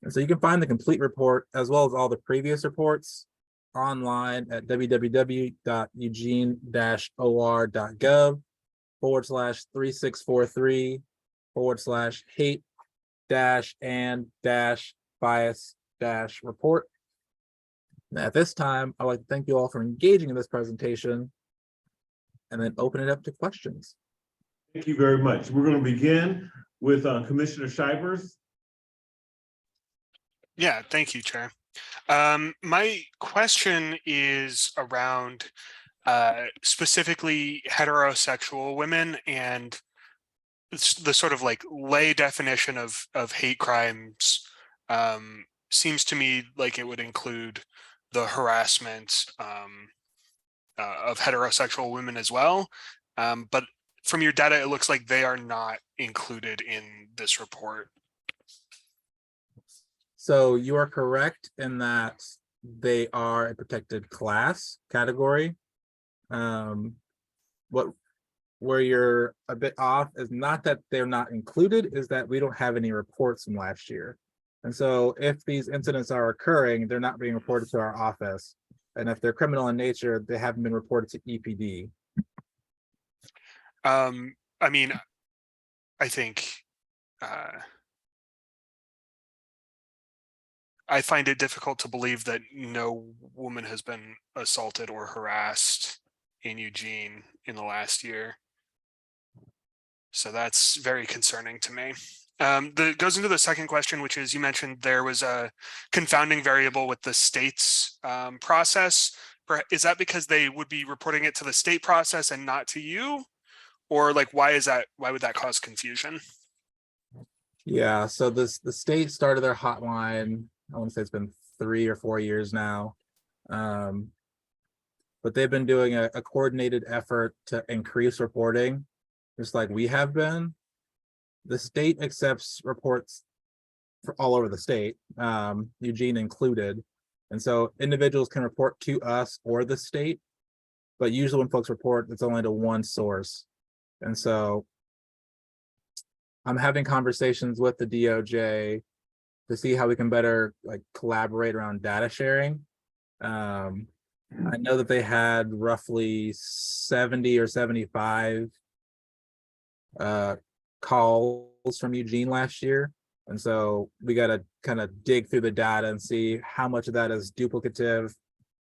And so you can find the complete report as well as all the previous reports online at www.eugene-or.gov/3643/hate-and-bias-report. At this time, I'd like to thank you all for engaging in this presentation and then open it up to questions. Thank you very much. We're going to begin with Commissioner Shivers. Yeah, thank you, Chair. My question is around specifically heterosexual women and the sort of like lay definition of hate crimes. Seems to me like it would include the harassment of heterosexual women as well. But from your data, it looks like they are not included in this report. So you are correct in that they are a protected class category. Where you're a bit off is not that they're not included, is that we don't have any reports from last year. And so if these incidents are occurring, they're not being reported to our office. And if they're criminal in nature, they haven't been reported to EPD. I mean, I think I find it difficult to believe that no woman has been assaulted or harassed in Eugene in the last year. So that's very concerning to me. That goes into the second question, which is you mentioned there was a confounding variable with the state's process. Is that because they would be reporting it to the state process and not to you? Or like, why is that? Why would that cause confusion? Yeah, so the state started their hotline. I want to say it's been 3 or 4 years now. But they've been doing a coordinated effort to increase reporting, just like we have been. The state accepts reports for all over the state, Eugene included. And so individuals can report to us or the state, but usually when folks report, it's only to one source. And so I'm having conversations with the DOJ to see how we can better like collaborate around data sharing. I know that they had roughly 70 or 75 calls from Eugene last year. And so we got to kind of dig through the data and see how much of that is duplicative,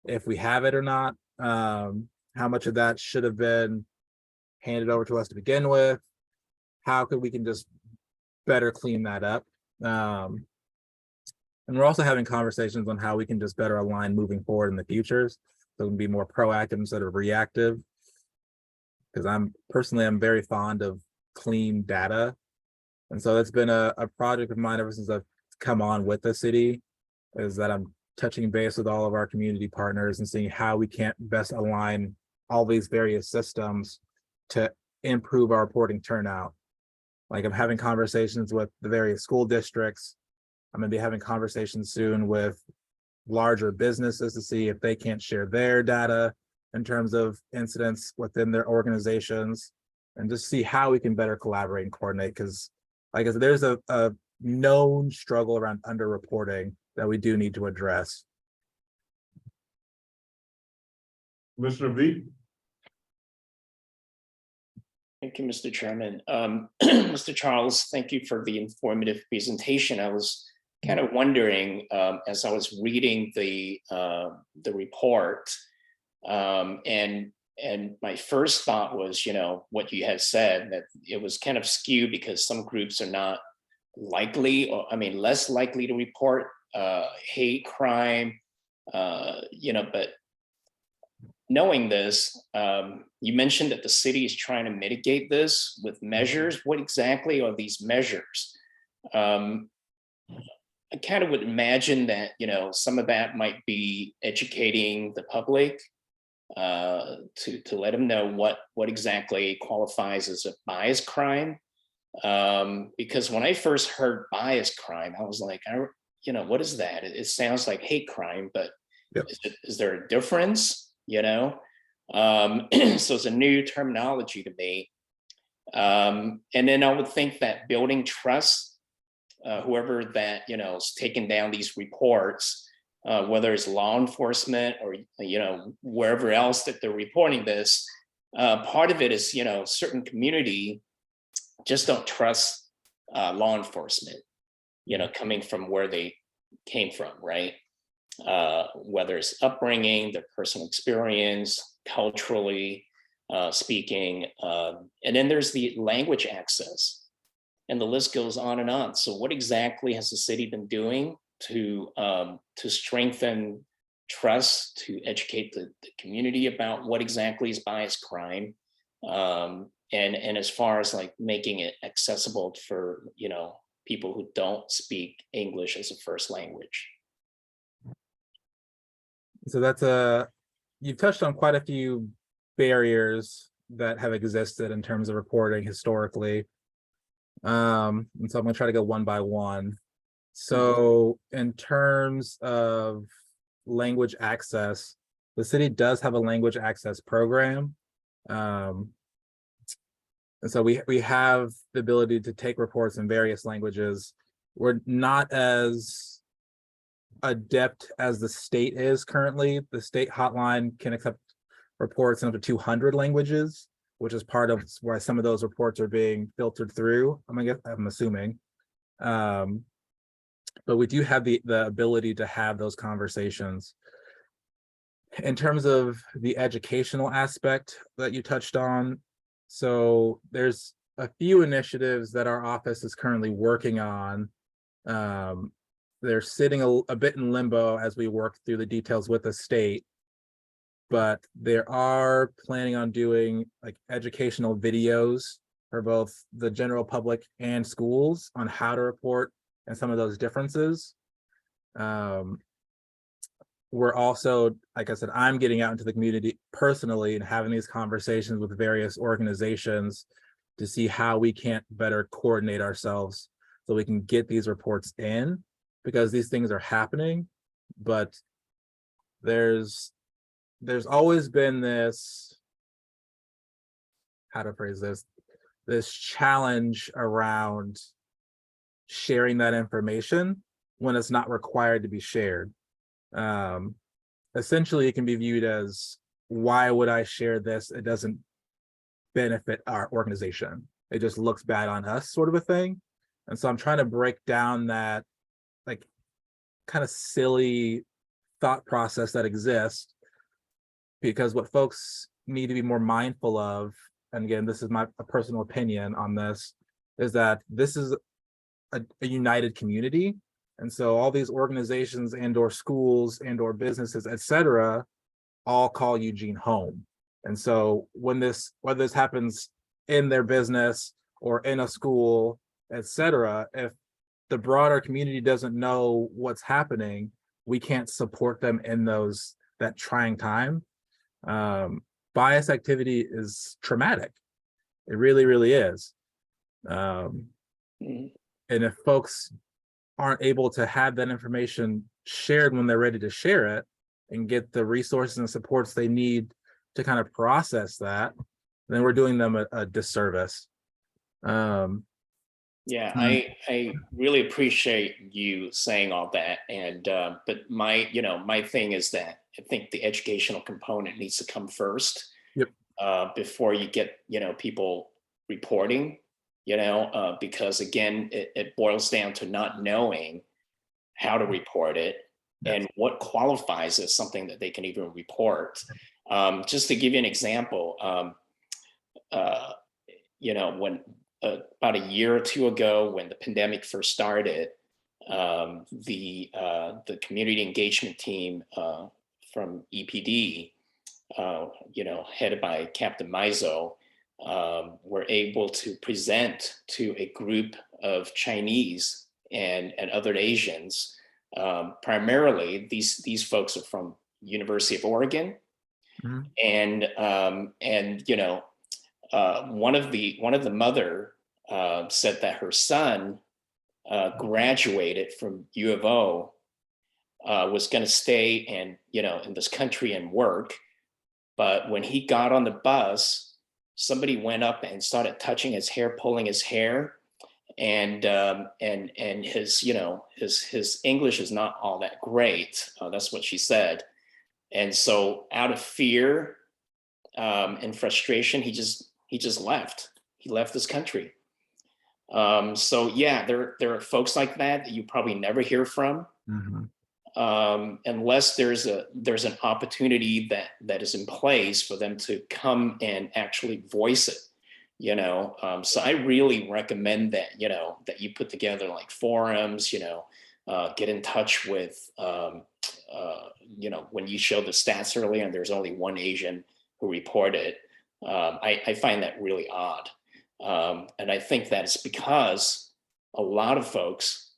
if we have it or not, how much of that should have been handed over to us to begin with, how could we can just better clean that up. And we're also having conversations on how we can just better align moving forward in the future, so we can be more proactive instead of reactive. Because I'm very fond of clean data. And so it's been a project of mine ever since I've come on with the city, is that I'm touching base with all of our community partners and seeing how we can best align all these various systems to improve our reporting turnout. Like I'm having conversations with the various school districts. I'm gonna be having conversations soon with larger businesses to see if they can't share their data in terms of incidents within their organizations, and just see how we can better collaborate and coordinate. Because like I said, there's a known struggle around underreporting that we do need to address. Commissioner V. Thank you, Mr. Chairman. Mr. Charles, thank you for the informative presentation. I was kind of wondering, as I was reading the report, and my first thought was, what you had said, that it was kind of skewed because some groups are not likely, or less likely to report hate crime, but knowing this, you mentioned that the city is trying to mitigate this with measures. What exactly are these measures? I kind of would imagine that, some of that might be educating the public to let them know what exactly qualifies as a bias crime. Because when I first heard bias crime, I was like, what is that? It sounds like hate crime, but Yep. Is there a difference? So it's a new terminology to me. And then I would think that building trust, whoever that, is taking down these reports, whether it's law enforcement or, wherever else that they're reporting this. Part of it is, certain community just don't trust law enforcement, coming from where they came from, right? Whether it's upbringing, their personal experience, culturally speaking. And then there's the language access, and the list goes on and on. So what exactly has the city been doing to strengthen trust, to educate the community about what exactly is bias crime? And as far as like making it accessible for, people who don't speak English as a first language. So you've touched on quite a few barriers that have existed in terms of reporting historically. And so I'm gonna try to go one by one. So in terms of language access, the city does have a language access program. And so we have the ability to take reports in various languages. We're not as adept as the state is currently. The state hotline can accept reports in up to 200 languages, which is part of why some of those reports are being filtered through. I'm assuming. But we do have the ability to have those conversations. In terms of the educational aspect that you touched on, so there's a few initiatives that our office is currently working on. They're sitting a bit in limbo as we work through the details with the state, but they are planning on doing like educational videos for both the general public and schools on how to report and some of those differences. We're also, like I said, I'm getting out into the community personally and having these conversations with various organizations to see how we can better coordinate ourselves so we can get these reports in, because these things are happening. But there's always been this, how to phrase this challenge around sharing that information when it's not required to be shared. Essentially, it can be viewed as, why would I share this? It doesn't benefit our organization. It just looks bad on us, sort of a thing. And so I'm trying to break down that like kind of silly thought process that exists, because what folks need to be more mindful of, and again, this is my personal opinion on this, is that this is a united community. And so all these organizations and or schools and or businesses, et cetera, all call Eugene home. And so when whether this happens in their business or in a school, et cetera, if the broader community doesn't know what's happening, we can't support them in that trying time. Bias activity is traumatic. It really, really is. And if folks aren't able to have that information shared when they're ready to share it and get the resources and supports they need to kind of process that, then we're doing them a disservice. Yeah, I really appreciate you saying all that. And but my thing is that I think the educational component needs to come first. Yep. Before you get, people reporting, because again, it boils down to not knowing how to report it and what qualifies as something that they can even report. Just to give you an example, when about a year or two ago, when the pandemic first started, the community engagement team from EPD, headed by Captain Mizo, were able to present to a group of Chinese and other Asians. Primarily, these folks are from University of Oregon, and one of the mother said that her son graduated from U of O, was going to stay and in this country and work, but when he got on the bus, somebody went up and started touching his hair, pulling his hair, and his, you know, his English is not all that great. That's what she said. And so out of fear and frustration, he just left. He left this country. So yeah, there are folks like that you probably never hear from, unless there's an opportunity that is in place for them to come and actually voice it. You know, so I really recommend that, you know, that you put together like forums, you know, get in touch with, you know, when you showed the stats earlier and there's only one Asian who reported, I find that really odd. And I think that's because a lot of folks,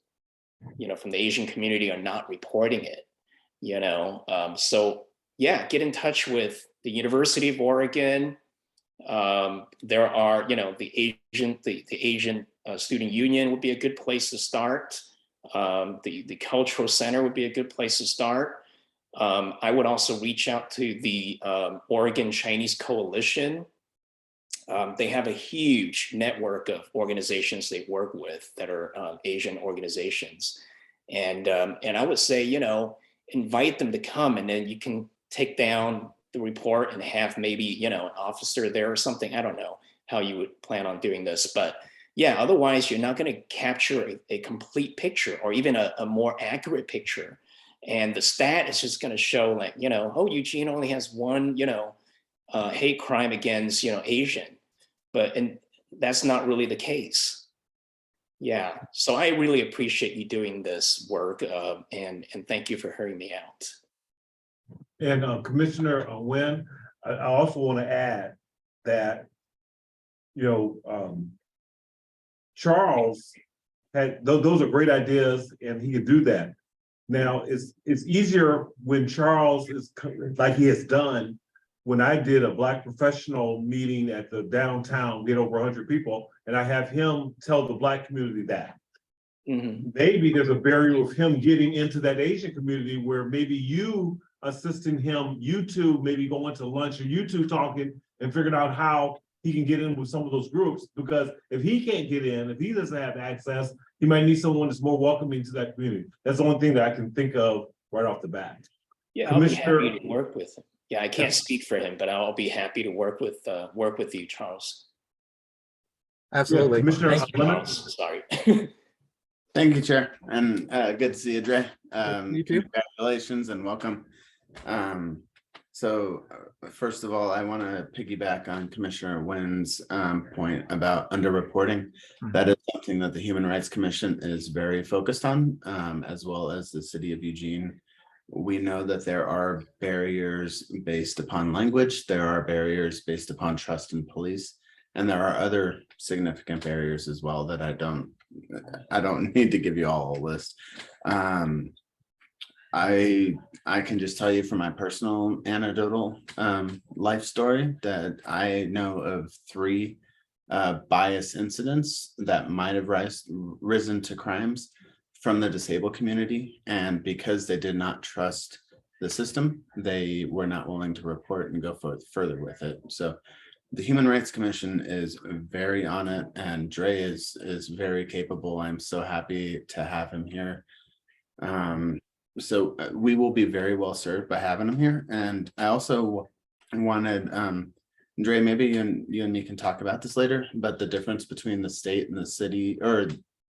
you know, from the Asian community are not reporting it, you know. So yeah, get in touch with the University of Oregon. There are, you know, the Asian Student Union would be a good place to start. The Cultural Center would be a good place to start. I would also reach out to the Oregon Chinese Coalition. They have a huge network of organizations they work with that are Asian organizations. And I would say, you know, invite them to come, and then you can take down the report and have maybe, you know, an officer there or something. I don't know how you would plan on doing this, but yeah, otherwise you're not going to capture a complete picture or even a more accurate picture. And the stat is just going to show like, you know, oh, Eugene only has one, you know, hate crime against, you know, Asian, and that's not really the case. Yeah, so I really appreciate you doing this work, and thank you for hearing me out. And Commissioner Nguyen, I also want to add that, you know, Charles had, those are great ideas and he could do that. Now, it's easier when Charles is, like he has done, when I did a Black professional meeting at the downtown, get over 100 people, and I have him tell the Black community that. Maybe there's a barrier with him getting into that Asian community where maybe you assisting him, you two maybe going to lunch or you two talking and figuring out how he can get in with some of those groups. Because if he can't get in, if he doesn't have access, he might need someone that's more welcoming to that community. That's the only thing that I can think of right off the bat. Yeah, I'll be happy to work with him. Yeah, I can't speak for him, but I'll be happy to work with you, Charles. Absolutely. Yeah, Commissioner Charles, sorry. Thank you, Chair, and good to see you, Dre. You too. Congratulations and welcome. So first of all, I want to piggyback on Commissioner Nguyen's point about underreporting. That is something that the Human Rights Commission is very focused on, as well as the city of Eugene. We know that there are barriers based upon language. There are barriers based upon trust in police, and there are other significant barriers as well that I don't need to give you all a list. I can just tell you from my personal anecdotal life story that I know of 3 bias incidents that might have risen to crimes from the disabled community, and because they did not trust the system, they were not willing to report and go further with it. So the Human Rights Commission is very on it, and Dre is very capable. I'm so happy to have him here. So we will be very well served by having him here. And I also wanted, Dre, maybe you and me can talk about this later, but the difference between the state and the city, or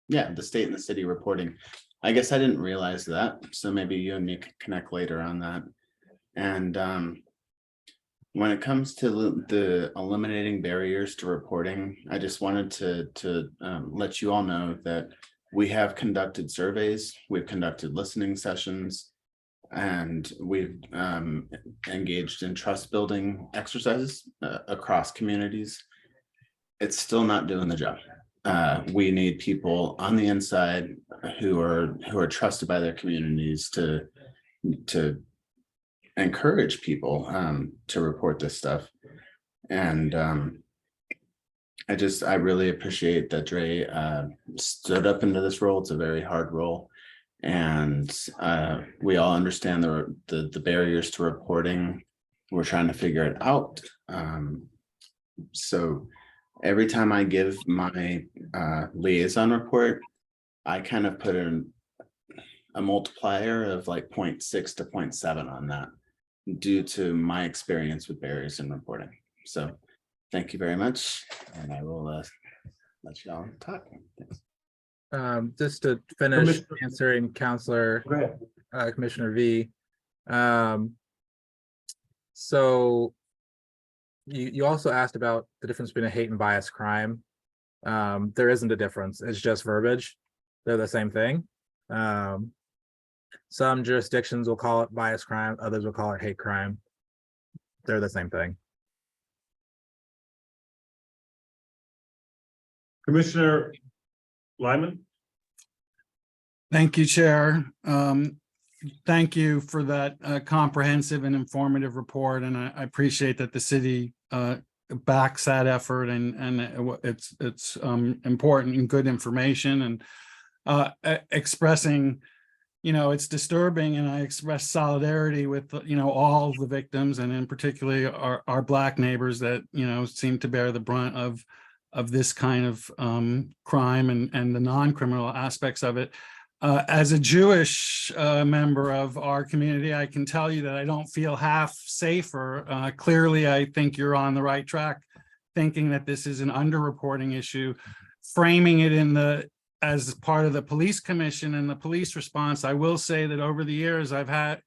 yeah, the state and the city reporting. I guess I didn't realize that. So maybe you and me can connect later on that. And when it comes to the eliminating barriers to reporting, I just wanted to let you all know that we have conducted surveys, we've conducted listening sessions, and we've engaged in trust building exercises across communities. It's still not doing the job. We need people on the inside who are trusted by their communities to encourage people to report this stuff. And I really appreciate that Dre stood up into this role. It's a very hard role, and we all understand the barriers to reporting. We're trying to figure it out. So every time I give my liaison report, I kind of put in a multiplier of like 0.6 to 0.7 on that due to my experience with barriers in reporting. So thank you very much. And I will let y'all talk. Thanks. Just to finish Commissioner- answering Counselor Go ahead. Commissioner V. So you also asked about the difference between a hate and bias crime. There isn't a difference. It's just verbiage. They're the same thing. Some jurisdictions will call it bias crime, others will call it hate crime. They're the same thing. Commissioner Lyman? Thank you, Chair. Thank you for that comprehensive and informative report, and I appreciate that the city backs that effort, and it's important and good information, and expressing, it's disturbing, and I express solidarity with all the victims, and in particularly our Black neighbors that seem to bear the brunt of this kind of crime and the non-criminal aspects of it. As a Jewish member of our community, I can tell you that I don't feel half safer. Clearly, I think you're on the right track, thinking that this is an underreporting issue, framing it as part of the police commission and the police response. I will say that over the years, I've had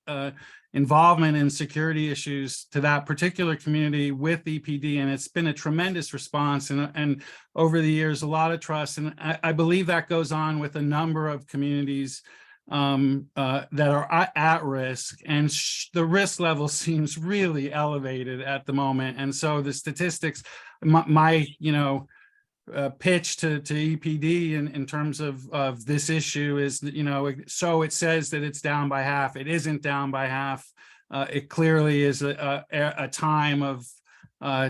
involvement in security issues to that particular community with EPD, and it's been a tremendous response, and over the years, a lot of trust, and I believe that goes on with a number of communities that are at risk, and the risk level seems really elevated at the moment, and so the statistics, my pitch to EPD in terms of this issue is that, so it says that it's down by half. It isn't down by half. It clearly is a time of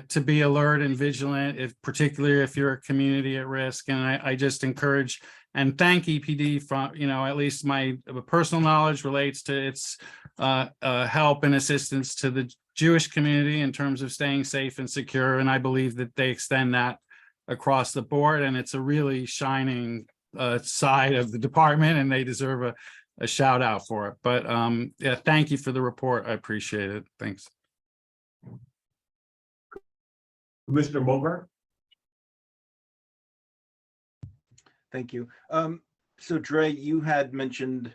to be alert and vigilant, particularly if you're a community at risk. And I just encourage and thank EPD from, at least my personal knowledge relates to its help and assistance to the Jewish community in terms of staying safe and secure. And I believe that they extend that across the board, and it's a really shining side of the department, and they deserve a shout out for it. But yeah, thank you for the report. I appreciate it. Thanks. Commissioner Bogart? Thank you. So Dre, you had mentioned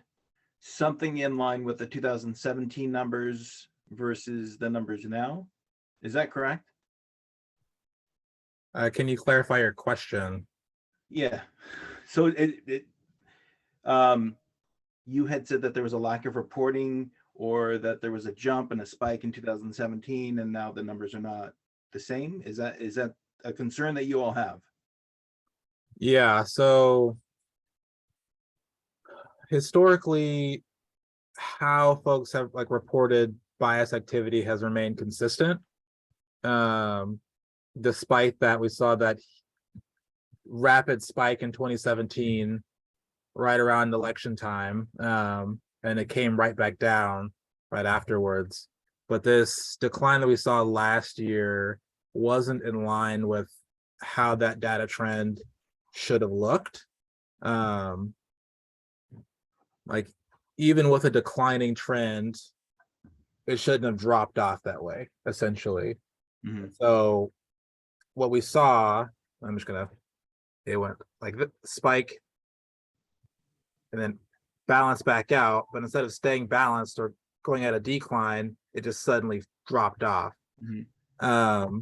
something in line with the 2017 numbers versus the numbers now. Is that correct? Can you clarify your question? Yeah. So you had said that there was a lack of reporting, or that there was a jump and a spike in 2017, and now the numbers are not the same. Is that a concern that you all have? Yeah, so historically, how folks have reported bias activity has remained consistent. Despite that, we saw that rapid spike in 2017, right around election time, and it came right back down right afterwards. But this decline that we saw last year wasn't in line with how that data trend should have looked. Even with a declining trend, it shouldn't have dropped off that way, essentially. Mm-hmm. So what we saw, it went like the spike and then balance back out, but instead of staying balanced or going at a decline, it just suddenly dropped off. Mm-hmm.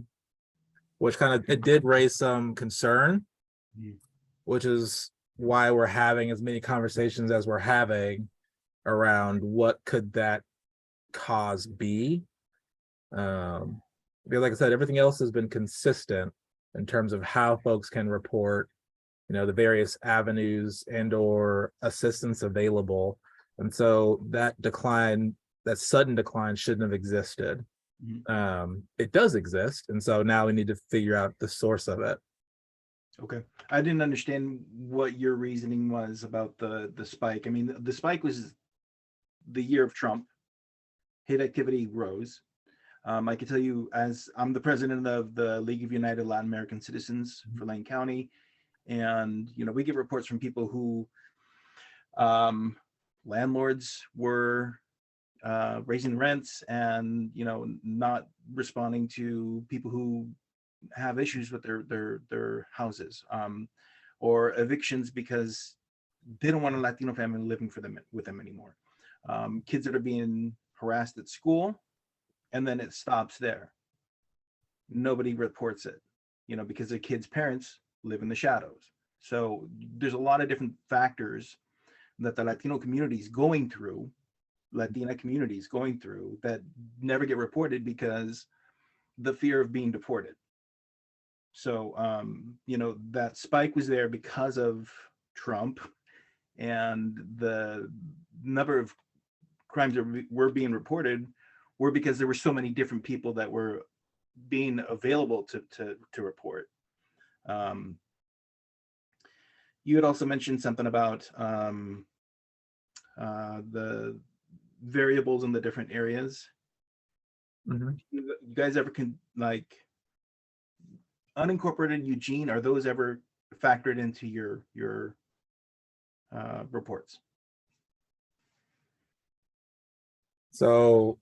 Which it did raise some concern, which is why we're having as many conversations as we're having around what could that cause be. Because like I said, everything else has been consistent in terms of how folks can report, the various avenues and or assistance available. And so that sudden decline shouldn't have existed. It does exist. And so now we need to figure out the source of it. Okay. I didn't understand what your reasoning was about the spike. I mean, the spike was the year of Trump. Hate activity rose. I can tell you, as I'm the president of the League of United Latin American Citizens for Lane County, and we get reports from people who landlords were raising rents and not responding to people who have issues with their houses, or evictions because they don't want a Latino family living with them anymore. Kids that are being harassed at school, and then it stops there. Nobody reports it, because the kids' parents live in the shadows. So there's a lot of different factors that the Latino community is going through, Latina communities going through, that never get reported because the fear of being deported. So, that spike was there because of Trump, and the number of crimes that were being reported were because there were so many different people that were being available to report. You had also mentioned something about the variables in the different areas. You guys ever unincorporated Eugene, are those ever factored into your reports? So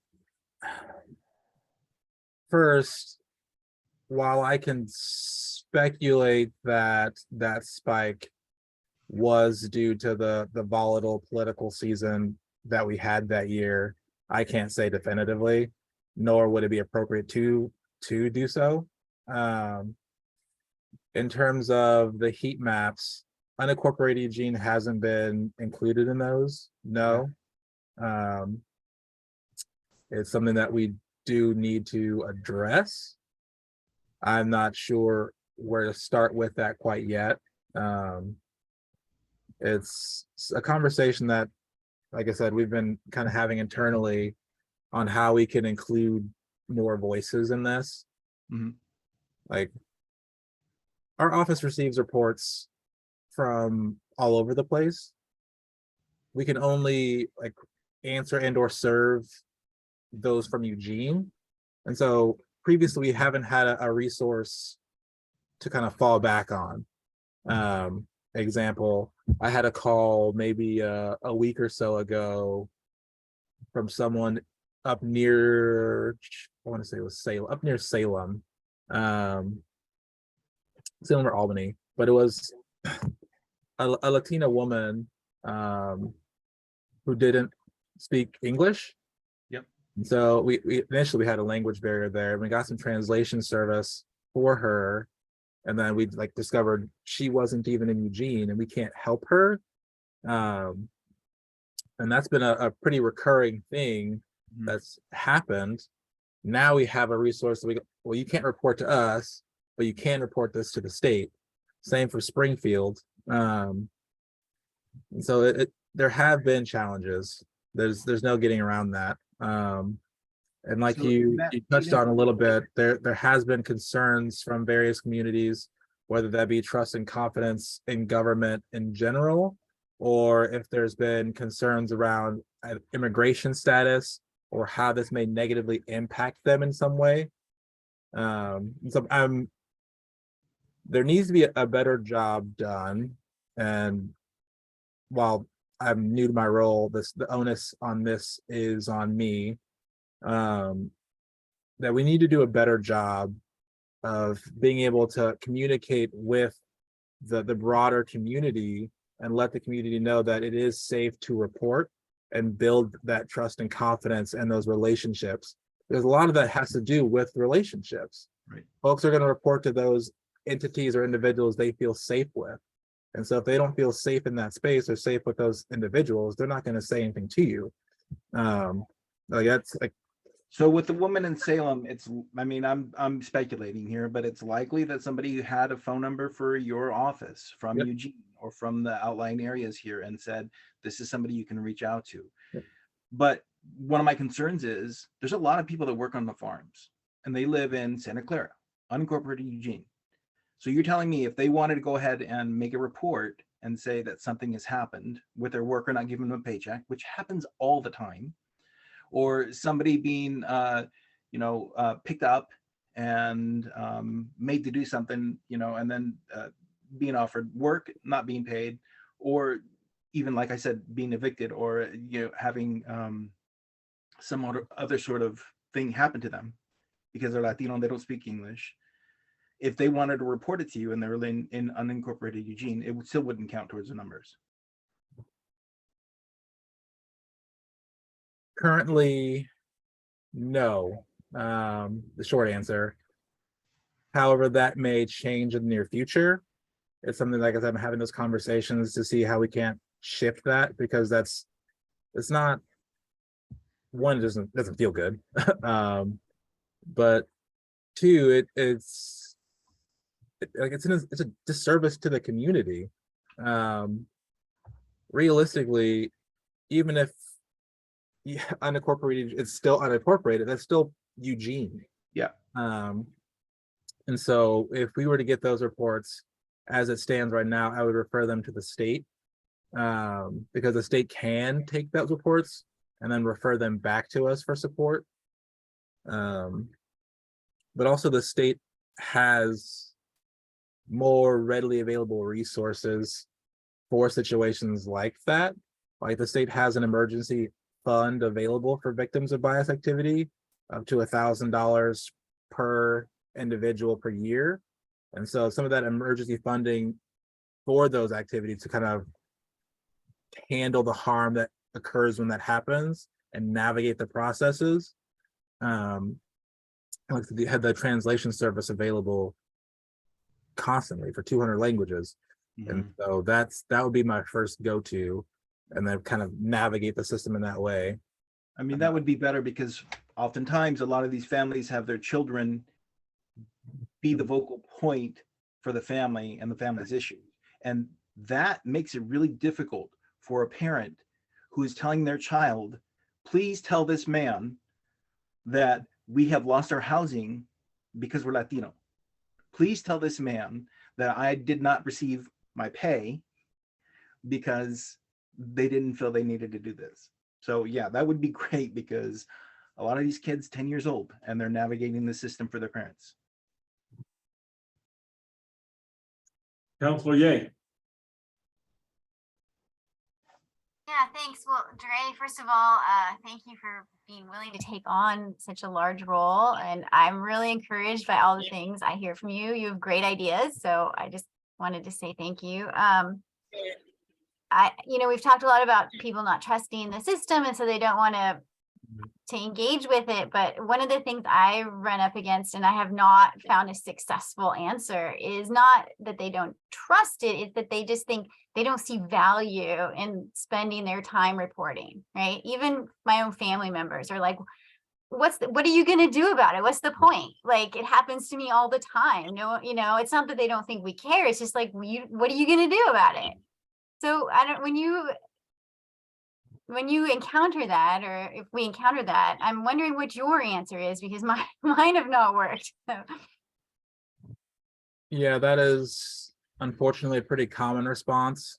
first, while I can speculate that that spike was due to the volatile political season that we had that year, I can't say definitively, nor would it be appropriate to do so. In terms of the heat maps, unincorporated Eugene hasn't been included in those. No. It's something that we do need to address. I'm not sure where to start with that quite yet. It's a conversation that, like I said, we've been kind of having internally on how we can include more voices in this. Like, our office receives reports from all over the place. We can only answer and or serve those from Eugene. And so previously we haven't had a resource to kind of fall back on. Example, I had a call maybe a week or so ago from someone up near, I want to say it was Salem, up near Salem, Salem or Albany, but it was a Latina woman who didn't speak English. And so we initially had a language barrier there, and we got some translation service for her, and then we discovered she wasn't even in Eugene and we can't help her. And that's been a pretty recurring thing that's happened. Now we have a resource that well, you can't report to us, but you can report this to the state. Same for Springfield. And so there have been challenges. There's no getting around that. And like So you touched even- on a little bit, there has been concerns from various communities, whether that be trust and confidence in government in general, or if there's been concerns around immigration status or how this may negatively impact them in some way. So there needs to be a better job done. And while I'm new to my role, the onus on this is on me. That we need to do a better job of being able to communicate with the broader community and let the community know that it is safe to report and build that trust and confidence and those relationships. There's a lot of that has to do with relationships. Right. Folks are going to report to those entities or individuals they feel safe with. And so if they don't feel safe in that space or safe with those individuals, they're not going to say anything to you. So with the woman in Salem, I'm speculating here, but it's likely that somebody had a phone number for your office from Eugene or from the outlying areas here and said, this is somebody you can reach out to. But one of my concerns is there's a lot of people that work on the farms and they live in Santa Clara, unincorporated Eugene. So you're telling me if they wanted to go ahead and make a report and say that something has happened with their worker not giving them a paycheck, which happens all the time, or somebody being picked up and made to do something, and then being offered work, not being paid, or even, like I said, being evicted, or having some other sort of thing happen to them because they're Latino and they don't speak English. If they wanted to report it to you and they were in unincorporated Eugene, it still wouldn't count towards the numbers. Currently, no. The short answer. However, that may change in the near future. It's something, like I said, I'm having those conversations to see how we can't shift that, because it's not, one, it doesn't feel good. But two, it's a disservice to the community. Realistically, even if unincorporated, it's still unincorporated, that's still Eugene. Yeah. And so if we were to get those reports as it stands right now, I would refer them to the state, because the state can take those reports and then refer them back to us for support. But also the state has more readily available resources for situations like that. Like the state has an emergency fund available for victims of bias activity, up to $1,000 per individual per year. And so some of that emergency funding for those activities to kind of handle the harm that occurs when that happens and navigate the processes. They had the translation service available constantly for 200 languages. And so that would be my first go-to, and then kind of navigate the system in that way. I mean, that would be better, because oftentimes a lot of these families have their children be the vocal point for the family and the family's issues. And that makes it really difficult for a parent who is telling their child, please tell this man that we have lost our housing because we're Latino. Please tell this man that I did not receive my pay because they didn't feel they needed to do this. So yeah, that would be great, because a lot of these kids 10 years old and they're navigating the system for their parents. Counselor Ye. Yeah, thanks. Well, Dre, first of all, thank you for being willing to take on such a large role. And I'm really encouraged by all the things I hear from you. You have great ideas. So I just wanted to say thank you. We've talked a lot about people not trusting the system, and so they don't want to engage with it. But one of the things I run up against, and I have not found a successful answer, is not that they don't trust it, it's that they just think they don't see value in spending their time reporting, right? Even my own family members are like, what are you going to do about it? What's the point? Like, it happens to me all the time. No, it's not that they don't think we care. It's just like, what are you going to do about it? So when you encounter that, or if we encounter that, I'm wondering what your answer is, because mine have not worked. Yeah, that is unfortunately a pretty common response.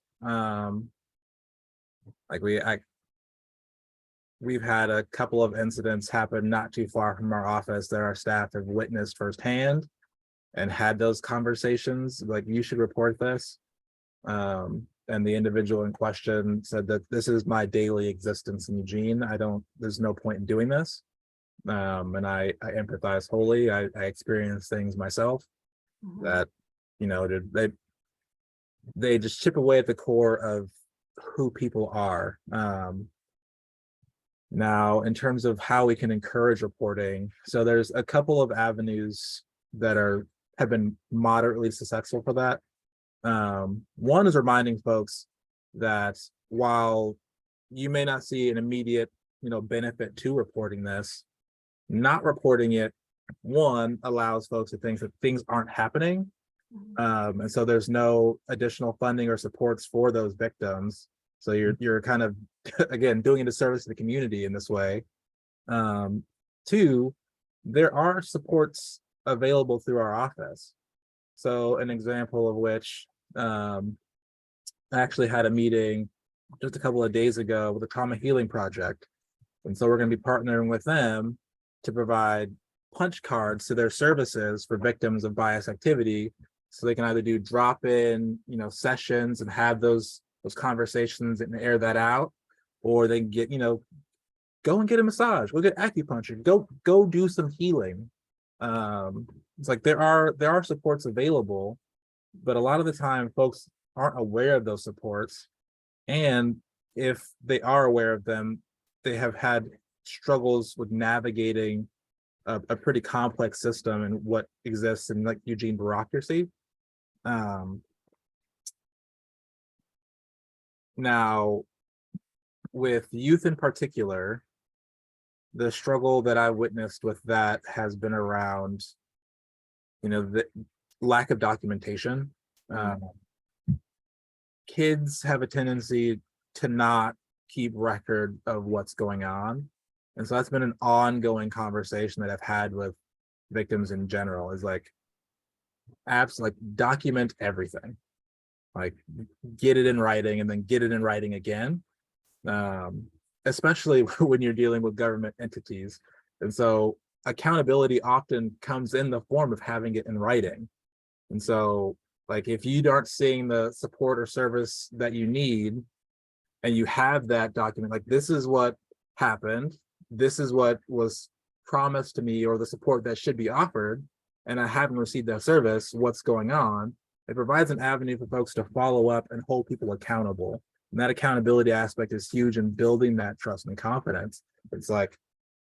We've had a couple of incidents happen not too far from our office that our staff have witnessed firsthand and had those conversations, like, you should report this. And the individual in question said that this is my daily existence in Eugene. There's no point in doing this. And I empathize wholly. I experience things myself that, they just chip away at the core of who people are. Now, in terms of how we can encourage reporting, so there's a couple of avenues that have been moderately successful for that. One is reminding folks that while you may not see an immediate, benefit to reporting this, not reporting it, one, allows folks to think that things aren't happening. And so there's no additional funding or supports for those victims. So you're kind of, again, doing a service to the community in this way. Two, there are supports available through our office. So an example of which, I actually had a meeting just a couple of days ago with the Trauma Healing Project. And so we're going to be partnering with them to provide punch cards to their services for victims of bias activity. So they can either do drop-in, sessions and have those conversations and air that out, or they can get, go and get a massage, go get acupuncture, go do some healing. It's like there are supports available, but a lot of the time folks aren't aware of those supports. And if they are aware of them, they have had struggles with navigating a pretty complex system and what exists in like Eugene bureaucracy. Now, with youth in particular, the struggle that I witnessed with that has been around, the lack of documentation. Kids have a tendency to not keep record of what's going on. And so that's been an ongoing conversation that I've had with victims in general, is like, like document everything, like get it in writing and then get it in writing again. Especially when you're dealing with government entities. And so accountability often comes in the form of having it in writing. And so like if you aren't seeing the support or service that you need, and you have that document, like this is what happened, this is what was promised to me, or the support that should be offered, and I haven't received that service, what's going on? It provides an avenue for folks to follow up and hold people accountable. And that accountability aspect is huge in building that trust and confidence. It's like,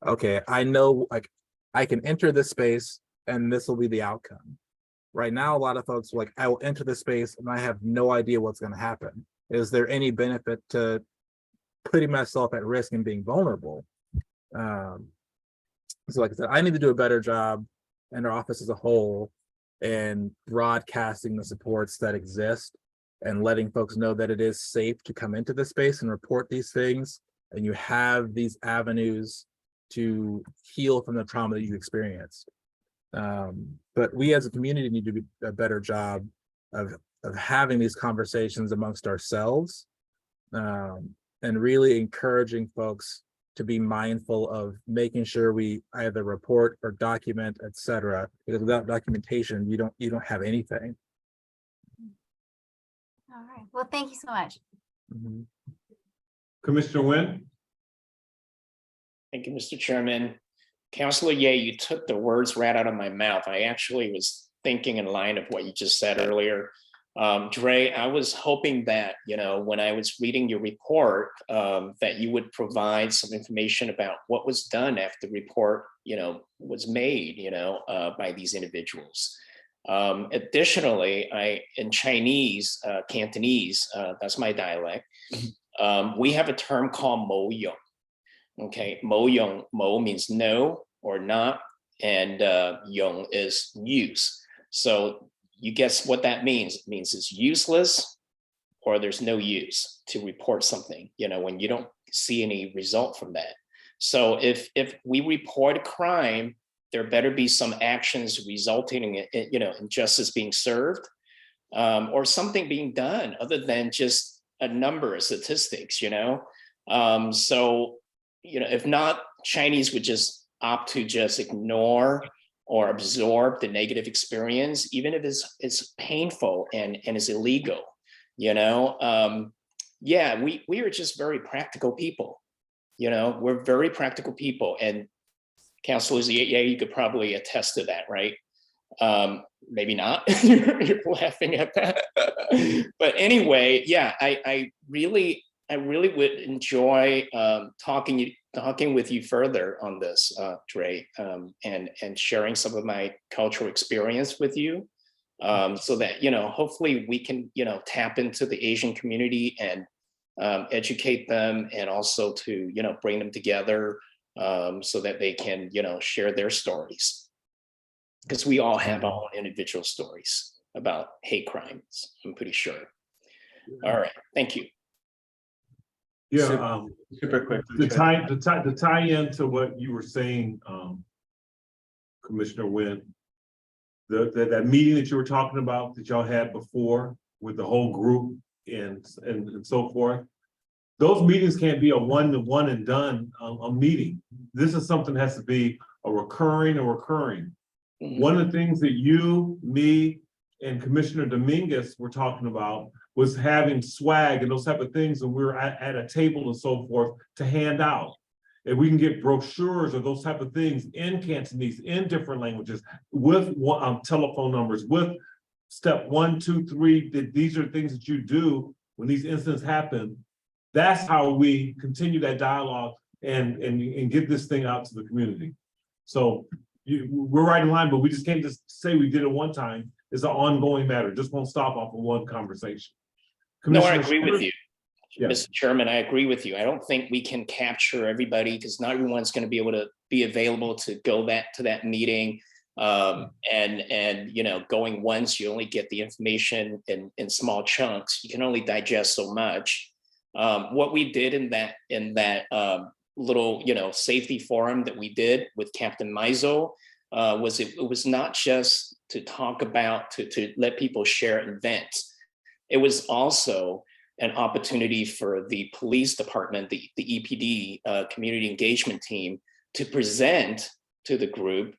okay, I know, like I can enter this space and this will be the outcome. Right now, a lot of folks are like, I will enter this space and I have no idea what's going to happen. Is there any benefit to putting myself at risk and being vulnerable? So like I said, I need to do a better job, and our office as a whole, in broadcasting the supports that exist and letting folks know that it is safe to come into the space and report these things, and you have these avenues to heal from the trauma that you experienced. But we as a community need to do a better job of having these conversations amongst ourselves, and really encouraging folks to be mindful of making sure we either report or document, etc. Because without documentation, you don't have anything. All right. Well, thank you so much. Commissioner Nguyen? Thank you, Mr. Chairman. Councilor Ye, you took the words right out of my mouth. I actually was thinking in line of what you just said earlier. Dre, I was hoping that, when I was reading your report, that you would provide some information about what was done after the report, was made, by these individuals. Additionally, in Chinese, Cantonese, that's my dialect, we have a term called mo yong. Okay, mo yong, mo means no or not, and yong is use. So you guess what that means? It means it's useless or there's no use to report something, when you don't see any result from that. So if we report a crime, there better be some actions resulting in, in justice being served, or something being done other than just a number of statistics, So, if not, Chinese would just opt to just ignore or absorb the negative experience, even if it's painful and it's illegal, Yeah, we are just very practical people, we're very practical people. And Councilors, yeah, you could probably attest to that, right? Maybe not, you're laughing at that. But anyway, yeah, I really would enjoy talking with you further on this, Dre, and sharing some of my cultural experience with you, so that hopefully we can tap into the Asian community and educate them, and also to bring them together, so that they can share their stories, because we all have our own individual stories about hate crimes, I'm pretty sure. All right, thank you. Yeah, Super quick. to tie into what you were saying, Commissioner Nguyen, that meeting that you were talking about that y'all had before with the whole group and so forth. Those meetings can't be a one-to-one and done a meeting. This is something that has to be a recurring. One of the things that you, me, and Commissioner Dominguez were talking about was having swag and those type of things, and we were at a table and so forth to hand out. If we can get brochures or those type of things in Cantonese, in different languages, with telephone numbers, with step 1, 2, 3, that these are things that you do when these incidents happen. That's how we continue that dialogue and get this thing out to the community. So we're right in line, but we just can't just say we did it one time. It's an ongoing matter. Just won't stop off of one conversation. No, I Commissioner agree with Shriver? you. Yeah. Mr. Chairman, I agree with you. I don't think we can capture everybody because not everyone's going to be able to be available to go back to that meeting. And you know, going once, you only get the information in small chunks. You can only digest so much. What we did in that little, you know, safety forum that we did with Captain Mizell was it was not just to talk about to let people share events. It was also an opportunity for the police department, the EPD community engagement team, to present to the group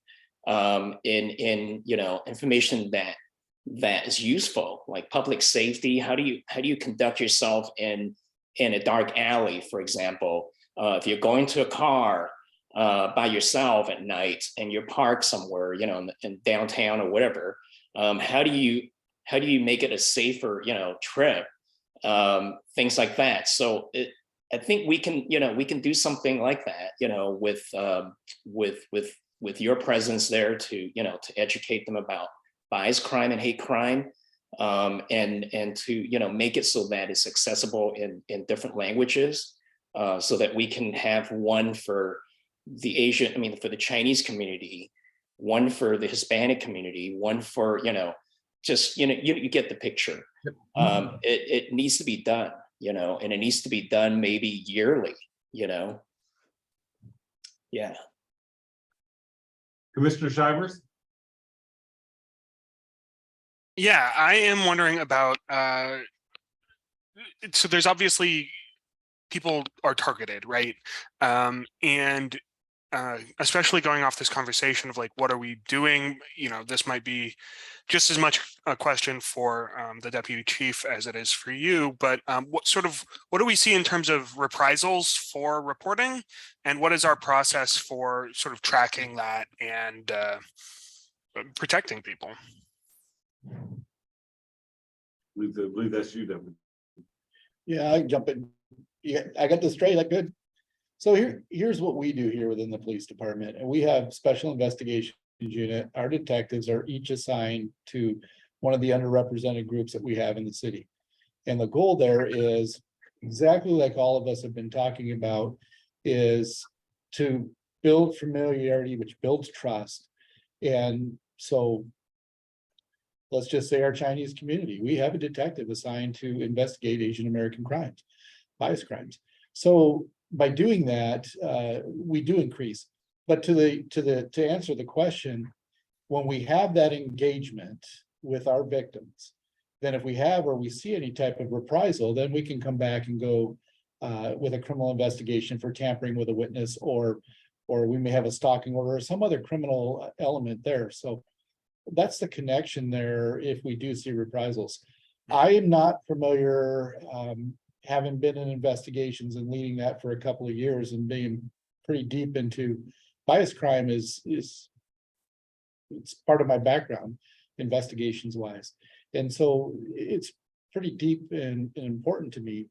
in you know, information that is useful, like public safety. How do you conduct yourself in a dark alley, for example? If you're going to a car by yourself at night and you're parked somewhere, you know, in downtown or whatever, how do you make it a safer, you know, trip? Things like that. So I think we can, you know, we can do something like that, you know, with your presence there to, you know, to educate them about bias crime and hate crime, and to, you know, make it so that it's accessible in different languages, so that we can have one for the Asian, I mean, for the Chinese community, one for the Hispanic community, one for, you know, just, you know, you get the picture. It needs to be done, you know, and it needs to be done maybe yearly, you know. Yeah. Commissioner Shivers? Yeah, I am wondering about, so there's obviously people are targeted, right? And especially going off this conversation of like, what are we doing? You know, this might be just as much a question for the deputy chief as it is for you, but what do we see in terms of reprisals for reporting? And what is our process for sort of tracking that and protecting people? I believe that's you, Deputy. Yeah, I can jump in. Yeah, I got this straight. That good. So here's what we do here within the police department, and we have special investigations unit. Our detectives are each assigned to one of the underrepresented groups that we have in the city. And the goal there is exactly like all of us have been talking about, is to build familiarity, which builds trust. And so let's just say our Chinese community, we have a detective assigned to investigate Asian American crimes, bias crimes. So by doing that, we do increase. But to answer the question, when we have that engagement with our victims, then if we have or we see any type of reprisal, then we can come back and go with a criminal investigation for tampering with a witness, or we may have a stalking order or some other criminal element there. So that's the connection there if we do see reprisals. I am not familiar, having been in investigations and leading that for a couple of years and being pretty deep into bias crime is it's part of my background, investigations wise. And so it's pretty deep and important to me.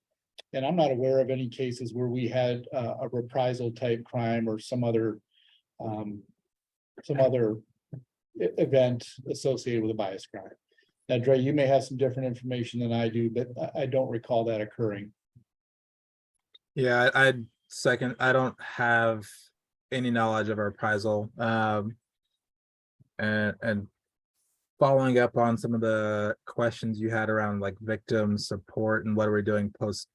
And I'm not aware of any cases where we had a reprisal type crime or some other event associated with a bias crime. Now, Dre, you may have some different information than I do, but I don't recall that occurring. Yeah, I'd second. I don't have any knowledge of a reprisal. And following up on some of the questions you had around like victim support and what are we doing post